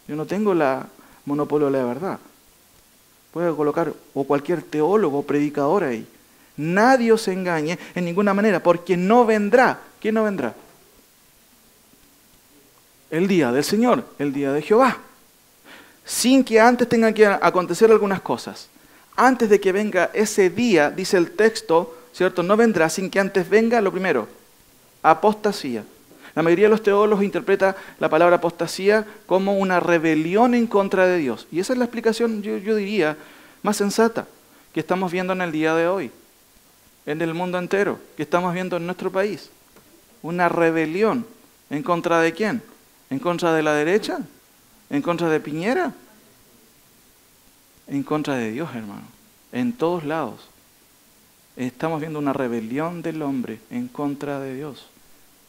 Yo no tengo la monopolio de la verdad. Puede colocar o cualquier teólogo o predicador ahí. Nadie os engañe en ninguna manera, porque no vendrá. ¿Quién no vendrá? El día del Señor, el día de Jehová. Sin que antes tengan que acontecer algunas cosas. Antes de que venga ese día, dice el texto, ¿cierto? No vendrá sin que antes venga lo primero, apostasía. La mayoría de los teólogos interpreta la palabra apostasía como una rebelión en contra de Dios. Y esa es la explicación, yo diría, más sensata que estamos viendo en el día de hoy, en el mundo entero, que estamos viendo en nuestro país. Una rebelión. ¿En contra de quién? ¿En contra de la derecha? ¿En contra de Piñera? En contra de Dios, hermano. En todos lados. Estamos viendo una rebelión del hombre en contra de Dios.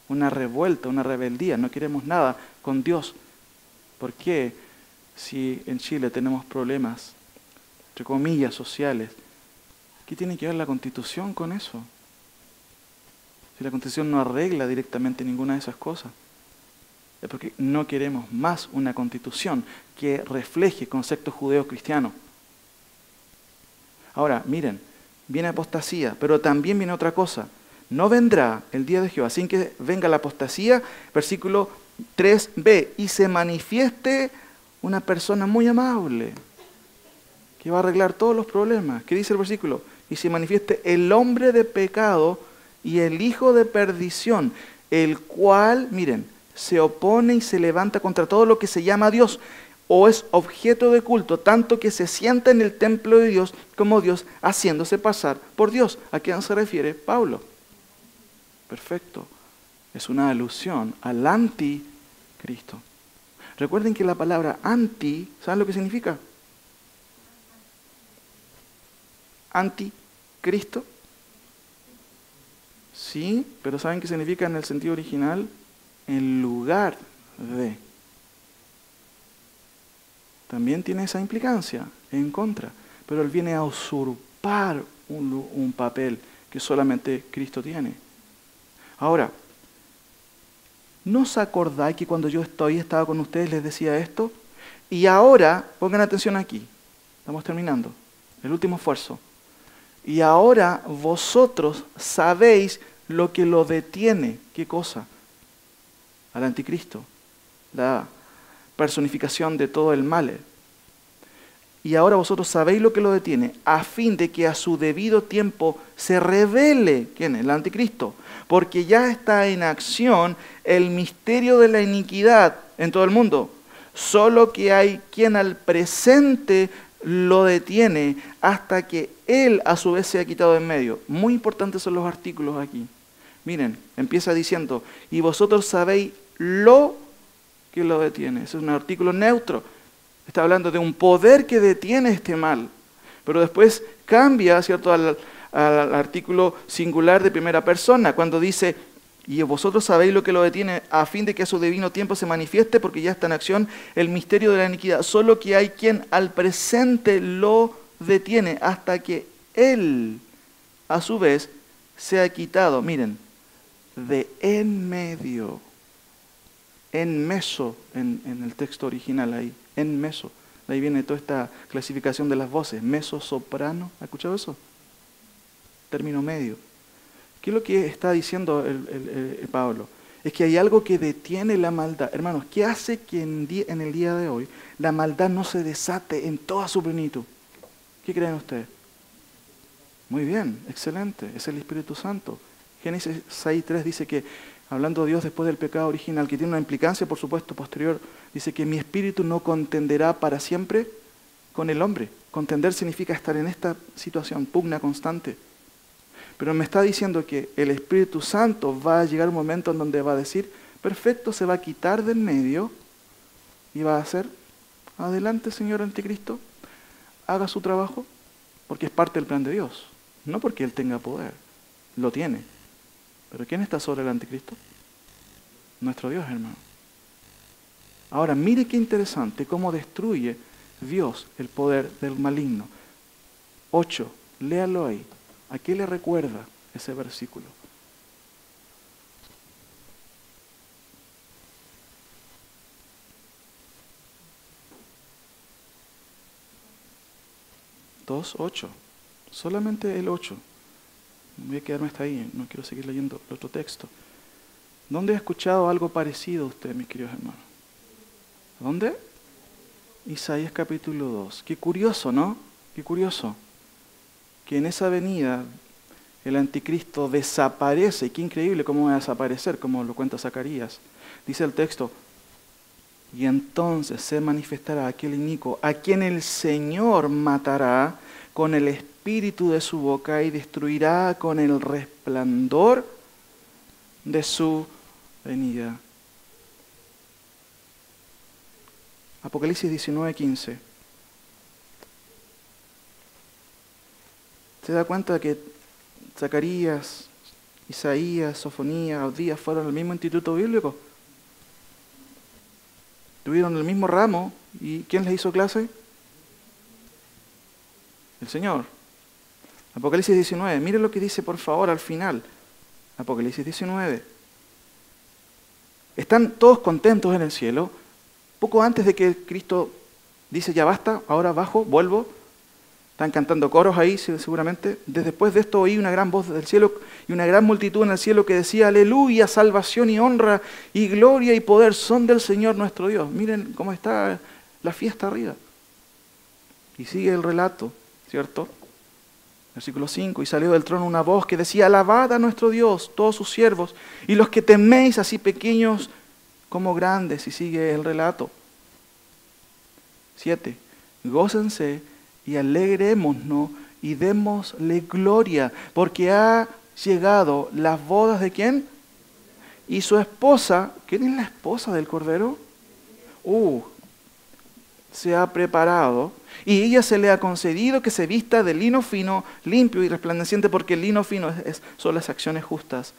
Una revuelta, una rebeldía. No queremos nada con Dios. ¿Por qué? Si en Chile tenemos problemas, entre comillas, sociales, ¿qué tiene que ver la Constitución con eso? Si la Constitución no arregla directamente ninguna de esas cosas. Es porque no queremos más una Constitución que refleje conceptos judeos-cristianos. Ahora, miren, viene apostasía, pero también viene otra cosa. No vendrá el día de Jehová sin que venga la apostasía, versículo 3b, y se manifieste una persona muy amable, que va a arreglar todos los problemas. ¿Qué dice el versículo? Y se manifieste el hombre de pecado y el hijo de perdición, el cual, miren, se opone y se levanta contra todo lo que se llama Dios, o es objeto de culto, tanto que se sienta en el templo de Dios como Dios, haciéndose pasar por Dios. ¿A quién se refiere Pablo? Perfecto. Es una alusión al anticristo. Recuerden que la palabra anti, ¿saben lo que significa? Anticristo. Sí, pero ¿saben qué significa en el sentido original? En lugar de. También tiene esa implicancia, en contra. Pero él viene a usurpar un papel que solamente Cristo tiene. Ahora, ¿no os acordáis que cuando yo estaba con ustedes les decía esto? Y ahora, pongan atención aquí, estamos terminando, el último esfuerzo. Y ahora vosotros sabéis lo que lo detiene. ¿Qué cosa? Al anticristo, la personificación de todo el mal. Y ahora vosotros sabéis lo que lo detiene, a fin de que a su debido tiempo se revele, ¿quién es? El anticristo. Porque ya está en acción el misterio de la iniquidad en todo el mundo. Solo que hay quien al presente lo detiene hasta que él a su vez se ha quitado de en medio. Muy importantes son los artículos aquí. Miren, empieza diciendo, y vosotros sabéis lo que lo detiene. Ese es un artículo neutro. Está hablando de un poder que detiene este mal. Pero después cambia, ¿cierto?, al artículo singular de primera persona, cuando dice, y vosotros sabéis lo que lo detiene, a fin de que a su divino tiempo se manifieste, porque ya está en acción el misterio de la iniquidad. Solo que hay quien al presente lo detiene, hasta que Él, a su vez, se ha quitado, miren, de en medio, en meso, en el texto original ahí, en meso. De ahí viene toda esta clasificación de las voces, meso, soprano. ¿Ha escuchado eso? Término medio. ¿Qué es lo que está diciendo el Pablo? Es que hay algo que detiene la maldad. Hermanos, ¿qué hace que en el día de hoy la maldad no se desate en toda su plenitud? ¿Qué creen ustedes? Muy bien, excelente, es el Espíritu Santo. Génesis 6:3 dice que, hablando de Dios después del pecado original, que tiene una implicancia, por supuesto, posterior, dice que mi espíritu no contenderá para siempre con el hombre. Contender significa estar en esta situación, pugna constante. Pero me está diciendo que el Espíritu Santo va a llegar un momento en donde va a decir, perfecto, se va a quitar del medio y va a hacer, adelante, Señor Anticristo, haga su trabajo, porque es parte del plan de Dios, no porque Él tenga poder, lo tiene. Pero ¿quién está sobre el Anticristo? Nuestro Dios, hermano. Ahora, mire qué interesante cómo destruye Dios el poder del maligno. 8, léalo ahí. ¿A qué le recuerda ese versículo? Dos, 8. Solamente el 8. Voy a quedarme hasta ahí, no quiero seguir leyendo el otro texto. ¿Dónde ha escuchado algo parecido usted, mis queridos hermanos? ¿Dónde? Isaías capítulo 2. Qué curioso, ¿no? Qué curioso. Que en esa venida el anticristo desaparece. Y qué increíble cómo va a desaparecer, como lo cuenta Zacarías. Dice el texto, y entonces se manifestará aquel inicuo, a quien el Señor matará con el espíritu de su boca y destruirá con el resplandor de su venida. Apocalipsis 19:15. ¿Se da cuenta que Zacarías, Isaías, Sofonías, Abdías fueron al mismo instituto bíblico? Tuvieron el mismo ramo. ¿Y quién les hizo clase? El Señor. Apocalipsis 19. Mire lo que dice, por favor, al final. Apocalipsis 19. Están todos contentos en el cielo. Poco antes de que Cristo dice, ya basta, ahora bajo, vuelvo. Están cantando coros ahí, seguramente. Después de esto oí una gran voz del cielo y una gran multitud en el cielo que decía, aleluya, salvación y honra y gloria y poder son del Señor nuestro Dios. Miren cómo está la fiesta arriba. Y sigue el relato, ¿cierto? Versículo 5, y salió del trono una voz que decía, alabad a nuestro Dios, todos sus siervos, y los que teméis, así pequeños como grandes. Y sigue el relato. 7, gócense y alegrémonos y démosle gloria, porque ha llegado las bodas ¿de quién? Y su esposa, ¿quién es la esposa del Cordero? Se ha preparado, y ella se le ha concedido que se vista de lino fino, limpio y resplandeciente, porque el lino fino son las acciones justas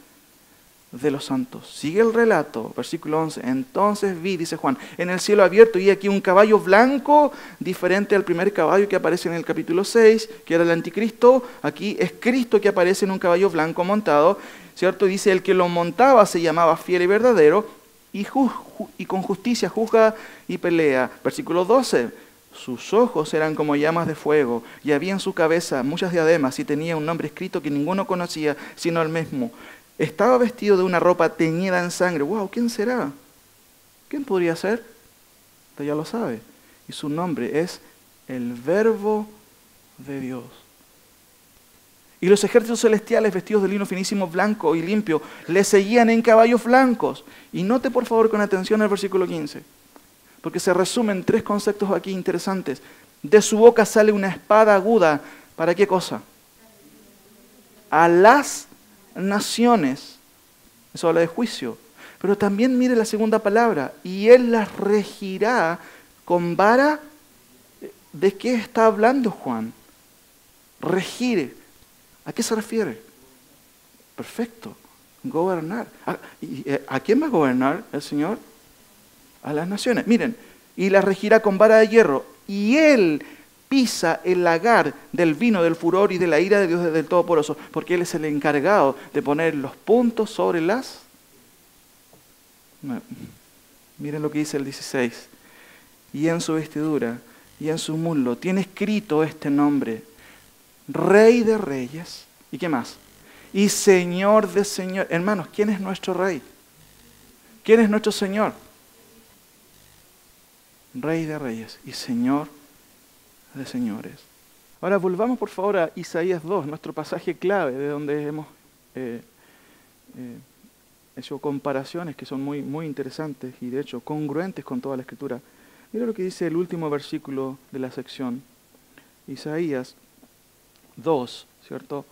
de los santos. Sigue el relato, versículo 11. Entonces vi, dice Juan, en el cielo abierto, y aquí un caballo blanco, diferente al primer caballo que aparece en el capítulo 6, que era el anticristo. Aquí es Cristo que aparece en un caballo blanco montado, ¿cierto? Dice, el que lo montaba se llamaba fiel y verdadero, y con justicia juzga y pelea. Versículo 12. Sus ojos eran como llamas de fuego, y había en su cabeza muchas diademas, y tenía un nombre escrito que ninguno conocía, sino él mismo. Estaba vestido de una ropa teñida en sangre. ¡Wow! ¿Quién será? ¿Quién podría ser? Usted ya lo sabe. Y su nombre es el Verbo de Dios. Y los ejércitos celestiales, vestidos de lino finísimo, blanco y limpio, le seguían en caballos blancos. Y note por favor con atención el versículo 15, porque se resumen 3 conceptos aquí interesantes. De su boca sale una espada aguda. ¿Para qué cosa? A las naciones. Eso habla de juicio. Pero también mire la segunda palabra. Y él las regirá con vara. ¿De qué está hablando Juan? Regir. ¿A qué se refiere? Perfecto. Gobernar. ¿A quién va a gobernar el Señor? A las naciones. Miren. Y las regirá con vara de hierro. Y él pisa el lagar del vino, del furor y de la ira de Dios del Todopoderoso, porque Él es el encargado de poner los puntos sobre las... No. Miren lo que dice el 16. Y en su vestidura y en su muslo tiene escrito este nombre, Rey de Reyes. ¿Y qué más? Y Señor de Señores. Hermanos, ¿quién es nuestro Rey? ¿Quién es nuestro Señor? Rey de Reyes y Señor de Señores. Ahora volvamos por favor a Isaías 2, nuestro pasaje clave, de donde hemos hecho comparaciones que son muy, muy interesantes y de hecho congruentes con toda la Escritura. Mira lo que dice el último versículo de la sección. Isaías 2, ¿cierto?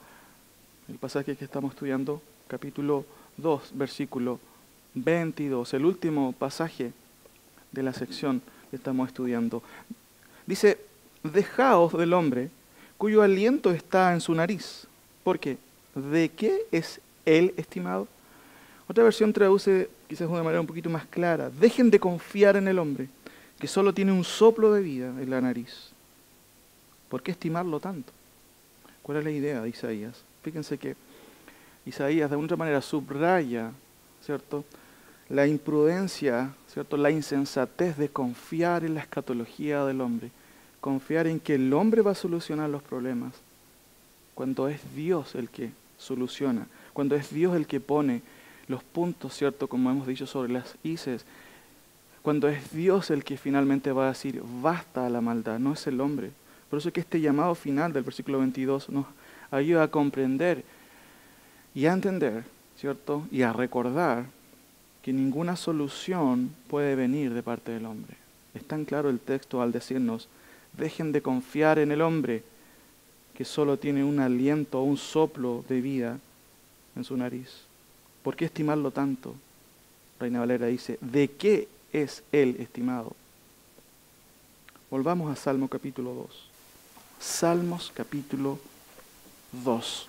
El pasaje que estamos estudiando, capítulo 2, versículo 22, el último pasaje de la sección que estamos estudiando. Dice, dejaos del hombre cuyo aliento está en su nariz. ¿Por qué? ¿De qué es él estimado? Otra versión traduce quizás de una manera un poquito más clara. Dejen de confiar en el hombre, que solo tiene un soplo de vida en la nariz. ¿Por qué estimarlo tanto? ¿Cuál es la idea de Isaías? Fíjense que Isaías de alguna manera subraya, ¿cierto?, la imprudencia, ¿cierto?, la insensatez de confiar en la escatología del hombre, confiar en que el hombre va a solucionar los problemas, cuando es Dios el que soluciona, cuando es Dios el que pone los puntos, ¿cierto?, como hemos dicho, sobre las ises, cuando es Dios el que finalmente va a decir, basta a la maldad, no es el hombre. Por eso es que este llamado final del versículo 22 nos ayuda a comprender y a entender, ¿cierto?, y a recordar que ninguna solución puede venir de parte del hombre. Es tan claro el texto al decirnos, dejen de confiar en el hombre que solo tiene un aliento o un soplo de vida en su nariz. ¿Por qué estimarlo tanto? Reina Valera dice, ¿de qué es él estimado? Volvamos a Salmo capítulo 2. Salmos capítulo 2.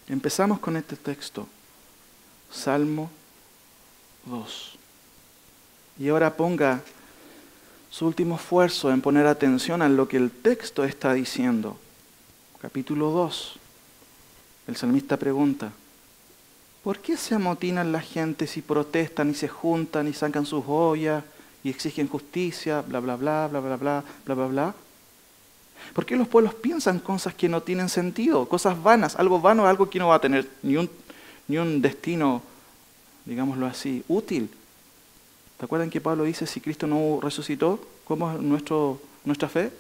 Empezamos con este texto, Salmo 2. Y ahora ponga su último esfuerzo en poner atención a lo que el texto está diciendo. Capítulo 2. El salmista pregunta, ¿por qué se amotinan las gentes y protestan y se juntan y sacan sus ollas y exigen justicia, bla, bla, bla, bla, bla, bla, bla, bla, bla? ¿Por qué los pueblos piensan cosas que no tienen sentido, cosas vanas, algo vano, algo que no va a tener ni un destino, digámoslo así, útil? ¿Te acuerdan que Pablo dice, si Cristo no resucitó, cómo es nuestra fe?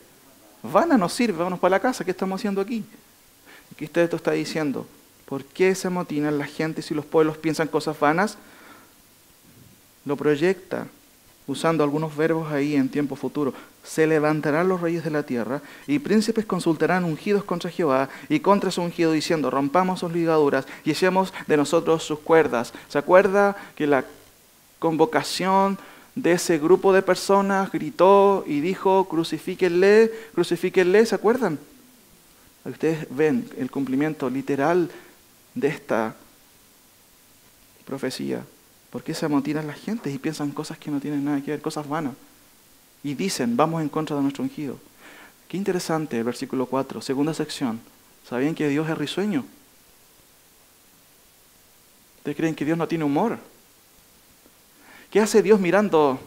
Vana, nos sirve, vámonos para la casa, ¿qué estamos haciendo aquí? Y Cristo esto está diciendo, ¿por qué se amotinan las gentes y los pueblos piensan cosas vanas? Lo proyecta usando algunos verbos ahí en tiempo futuro. Se levantarán los reyes de la tierra y príncipes consultarán ungidos contra Jehová y contra su ungido diciendo, rompamos sus ligaduras y echemos de nosotros sus cuerdas. ¿Se acuerda que la convocación de ese grupo de personas gritó y dijo, crucifíquenle, crucifíquenle? ¿Se acuerdan? Ustedes ven el cumplimiento literal de esta profecía. ¿Por qué se amotinan las gentes y piensan cosas que no tienen nada que ver, cosas vanas? Y dicen, vamos en contra de nuestro ungido. Qué interesante el versículo 4, segunda sección. ¿Sabían que Dios es risueño? ¿Ustedes creen que Dios no tiene humor? ¿Qué hace Dios mirando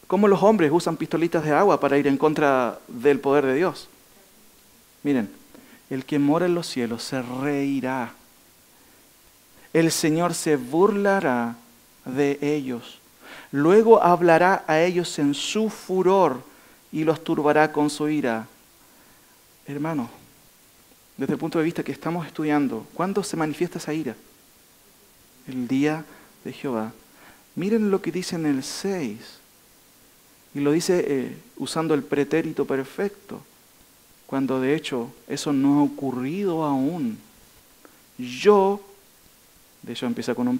cómo los hombres usan pistolitas de agua para ir en contra del poder de Dios? Miren, el que mora en los cielos se reirá. El Señor se burlará de ellos. Luego hablará a ellos en su furor y los turbará con su ira. Hermanos, desde el punto de vista que estamos estudiando, ¿cuándo se manifiesta esa ira? El día de Jehová. Miren lo que dice en el 6. Y lo dice usando el pretérito perfecto, cuando de hecho eso no ha ocurrido aún. De hecho empieza con un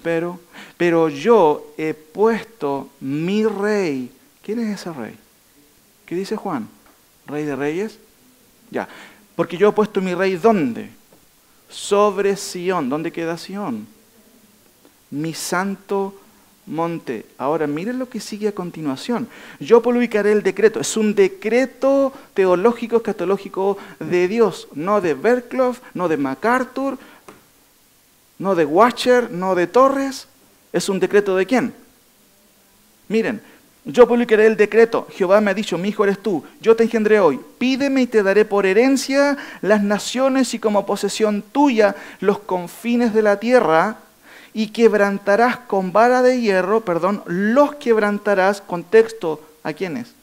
pero yo he puesto mi rey. ¿Quién es ese rey? ¿Qué dice Juan? ¿Rey de reyes? Ya, porque yo he puesto mi rey ¿dónde? Sobre Sión. ¿Dónde queda Sión? Mi santo monte. Ahora miren lo que sigue a continuación. Yo publicaré el decreto. Es un decreto teológico, escatológico de Dios. No de Berkloff, no de MacArthur, no de Washer, no de Torres. ¿Es un decreto de quién? Miren, yo publicaré el decreto. Jehová me ha dicho, mi hijo eres tú. Yo te engendré hoy. Pídeme y te daré por herencia las naciones y como posesión tuya los confines de la tierra. Y quebrantarás con vara de hierro, los quebrantarás, contexto, ¿a quiénes?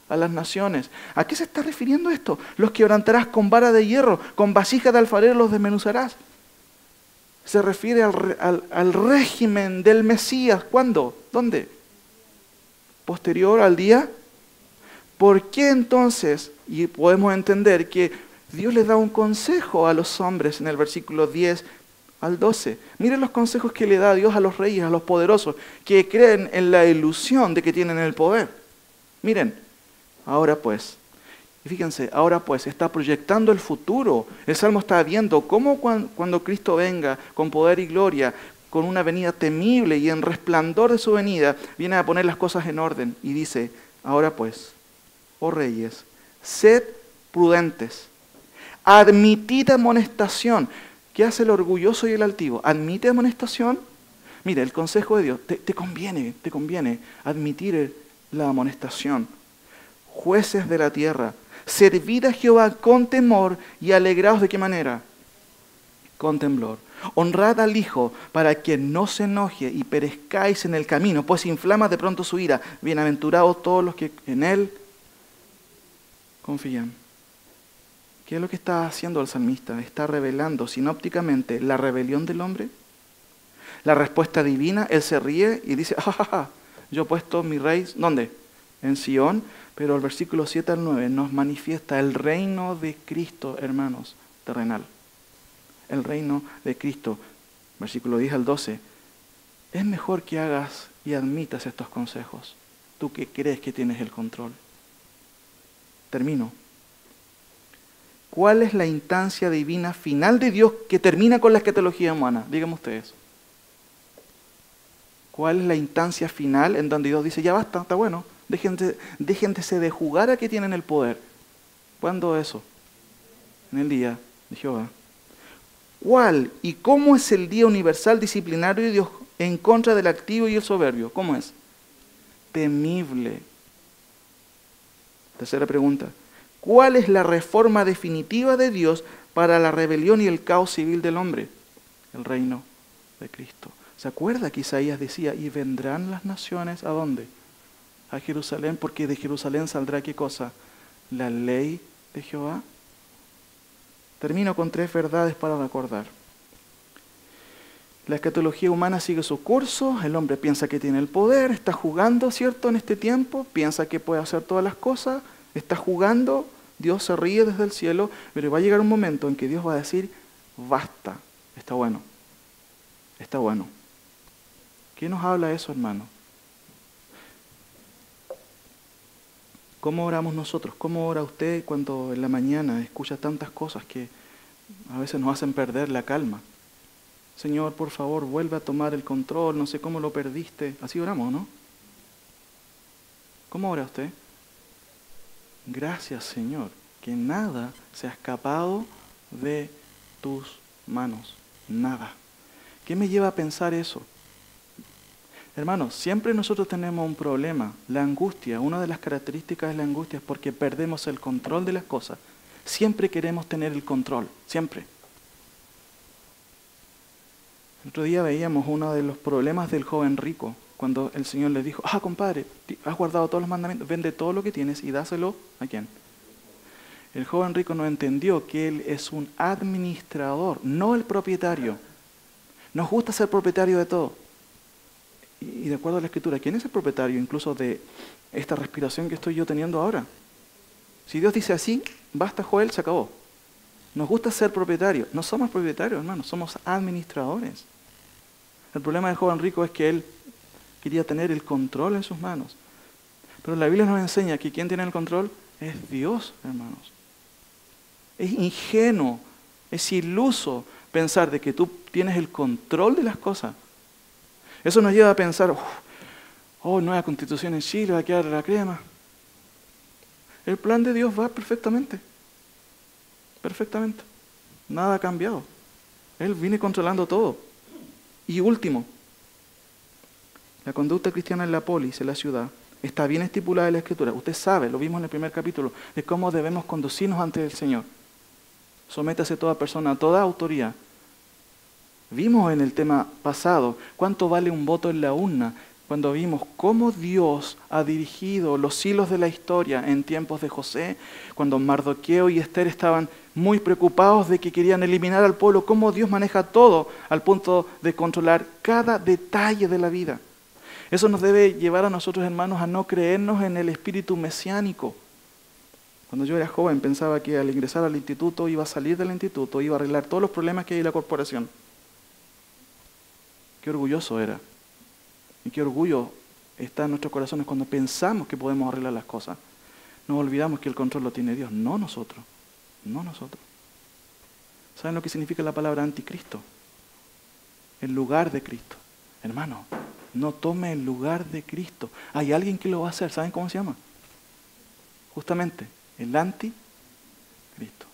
A las naciones. ¿A qué se está refiriendo esto? Los quebrantarás con vara de hierro, con vasija de alfarero los desmenuzarás. Se refiere al régimen del Mesías. ¿Cuándo? ¿Dónde? Posterior al día. ¿Por qué entonces? Y podemos entender que Dios les da un consejo a los hombres en el versículo 10 al 12. Miren los consejos que le da Dios a los reyes, a los poderosos, que creen en la ilusión de que tienen el poder. Miren, ahora pues, y fíjense, ahora pues está proyectando el futuro. El Salmo está viendo cómo cuando Cristo venga con poder y gloria, con una venida temible y en resplandor de su venida, viene a poner las cosas en orden. Y dice, ahora pues, oh reyes, sed prudentes, admitid amonestación. ¿Qué hace el orgulloso y el altivo? ¿Admite amonestación? Mira, el consejo de Dios, te conviene admitir la amonestación. Jueces de la tierra, servid a Jehová con temor y alegraos ¿de qué manera? Con temblor. Honrad al Hijo para que no se enoje y perezcáis en el camino, pues inflama de pronto su ira. Bienaventurados todos los que en Él confían. ¿Qué es lo que está haciendo el salmista? Está revelando sinópticamente la rebelión del hombre, la respuesta divina. Él se ríe y dice, yo he puesto mi rey, ¿dónde? En Sion. Pero el versículo 7 al 9 nos manifiesta el reino de Cristo, hermanos, terrenal. El reino de Cristo, versículo 10 al 12. Es mejor que hagas y admitas estos consejos, tú que crees que tienes el control. Termino. ¿Cuál es la instancia divina final de Dios que termina con la escatología humana? Díganme ustedes. ¿Cuál es la instancia final en donde Dios dice, ya basta, está bueno, déjense de jugar a que tienen el poder? ¿Cuándo eso? En el día de Jehová. ¿Cuál y cómo es el día universal disciplinario de Dios en contra del activo y el soberbio? ¿Cómo es? Temible. Tercera pregunta. ¿Cuál es la reforma definitiva de Dios para la rebelión y el caos civil del hombre? El reino de Cristo. ¿Se acuerda que Isaías decía, y vendrán las naciones a dónde? A Jerusalén, porque de Jerusalén saldrá ¿qué cosa? La ley de Jehová. Termino con 3 verdades para recordar. La escatología humana sigue su curso, el hombre piensa que tiene el poder, está jugando, ¿cierto? En este tiempo, piensa que puede hacer todas las cosas, está jugando, Dios se ríe desde el cielo, pero va a llegar un momento en que Dios va a decir, basta, está bueno, está bueno. ¿Qué nos habla eso, hermano? ¿Cómo oramos nosotros? ¿Cómo ora usted cuando en la mañana escucha tantas cosas que a veces nos hacen perder la calma? Señor, por favor, vuelve a tomar el control, no sé cómo lo perdiste. Así oramos, ¿no? ¿Cómo ora usted? Gracias, Señor, que nada se ha escapado de tus manos. Nada. ¿Qué me lleva a pensar eso? Hermanos, siempre nosotros tenemos un problema. La angustia, una de las características de la angustia es porque perdemos el control de las cosas. Siempre queremos tener el control, siempre. El otro día veíamos uno de los problemas del joven rico, cuando el Señor le dijo, compadre, has guardado todos los mandamientos, vende todo lo que tienes y dáselo ¿a quién? El joven rico no entendió que él es un administrador, no el propietario. Nos gusta ser propietario de todo. Y de acuerdo a la Escritura, ¿quién es el propietario incluso de esta respiración que estoy yo teniendo ahora? Si Dios dice así, basta Joel, se acabó. Nos gusta ser propietarios. No somos propietarios, hermanos, somos administradores. El problema del joven rico es que él quería tener el control en sus manos. Pero la Biblia nos enseña que quien tiene el control es Dios, hermanos. Es ingenuo, es iluso pensar de que tú tienes el control de las cosas. Eso nos lleva a pensar, Oh, nueva constitución en Chile, va a quedar la crema. El plan de Dios va perfectamente. Perfectamente. Nada ha cambiado. Él viene controlando todo. Y último, la conducta cristiana en la polis, en la ciudad, está bien estipulada en la Escritura. Usted sabe, lo vimos en el primer capítulo, de cómo debemos conducirnos ante el Señor. Sométase toda persona a toda autoridad. Vimos en el tema pasado cuánto vale un voto en la urna, cuando vimos cómo Dios ha dirigido los hilos de la historia en tiempos de José, cuando Mardoqueo y Esther estaban muy preocupados de que querían eliminar al pueblo, cómo Dios maneja todo al punto de controlar cada detalle de la vida. Eso nos debe llevar a nosotros, hermanos, a no creernos en el espíritu mesiánico. Cuando yo era joven pensaba que al ingresar al instituto iba a salir del instituto, iba a arreglar todos los problemas que hay en la corporación. Qué orgulloso era. Y qué orgullo está en nuestros corazones cuando pensamos que podemos arreglar las cosas. Nos olvidamos que el control lo tiene Dios, no nosotros. No nosotros. ¿Saben lo que significa la palabra anticristo? El lugar de Cristo. Hermano, no tome el lugar de Cristo. Hay alguien que lo va a hacer. ¿Saben cómo se llama? Justamente, el anticristo.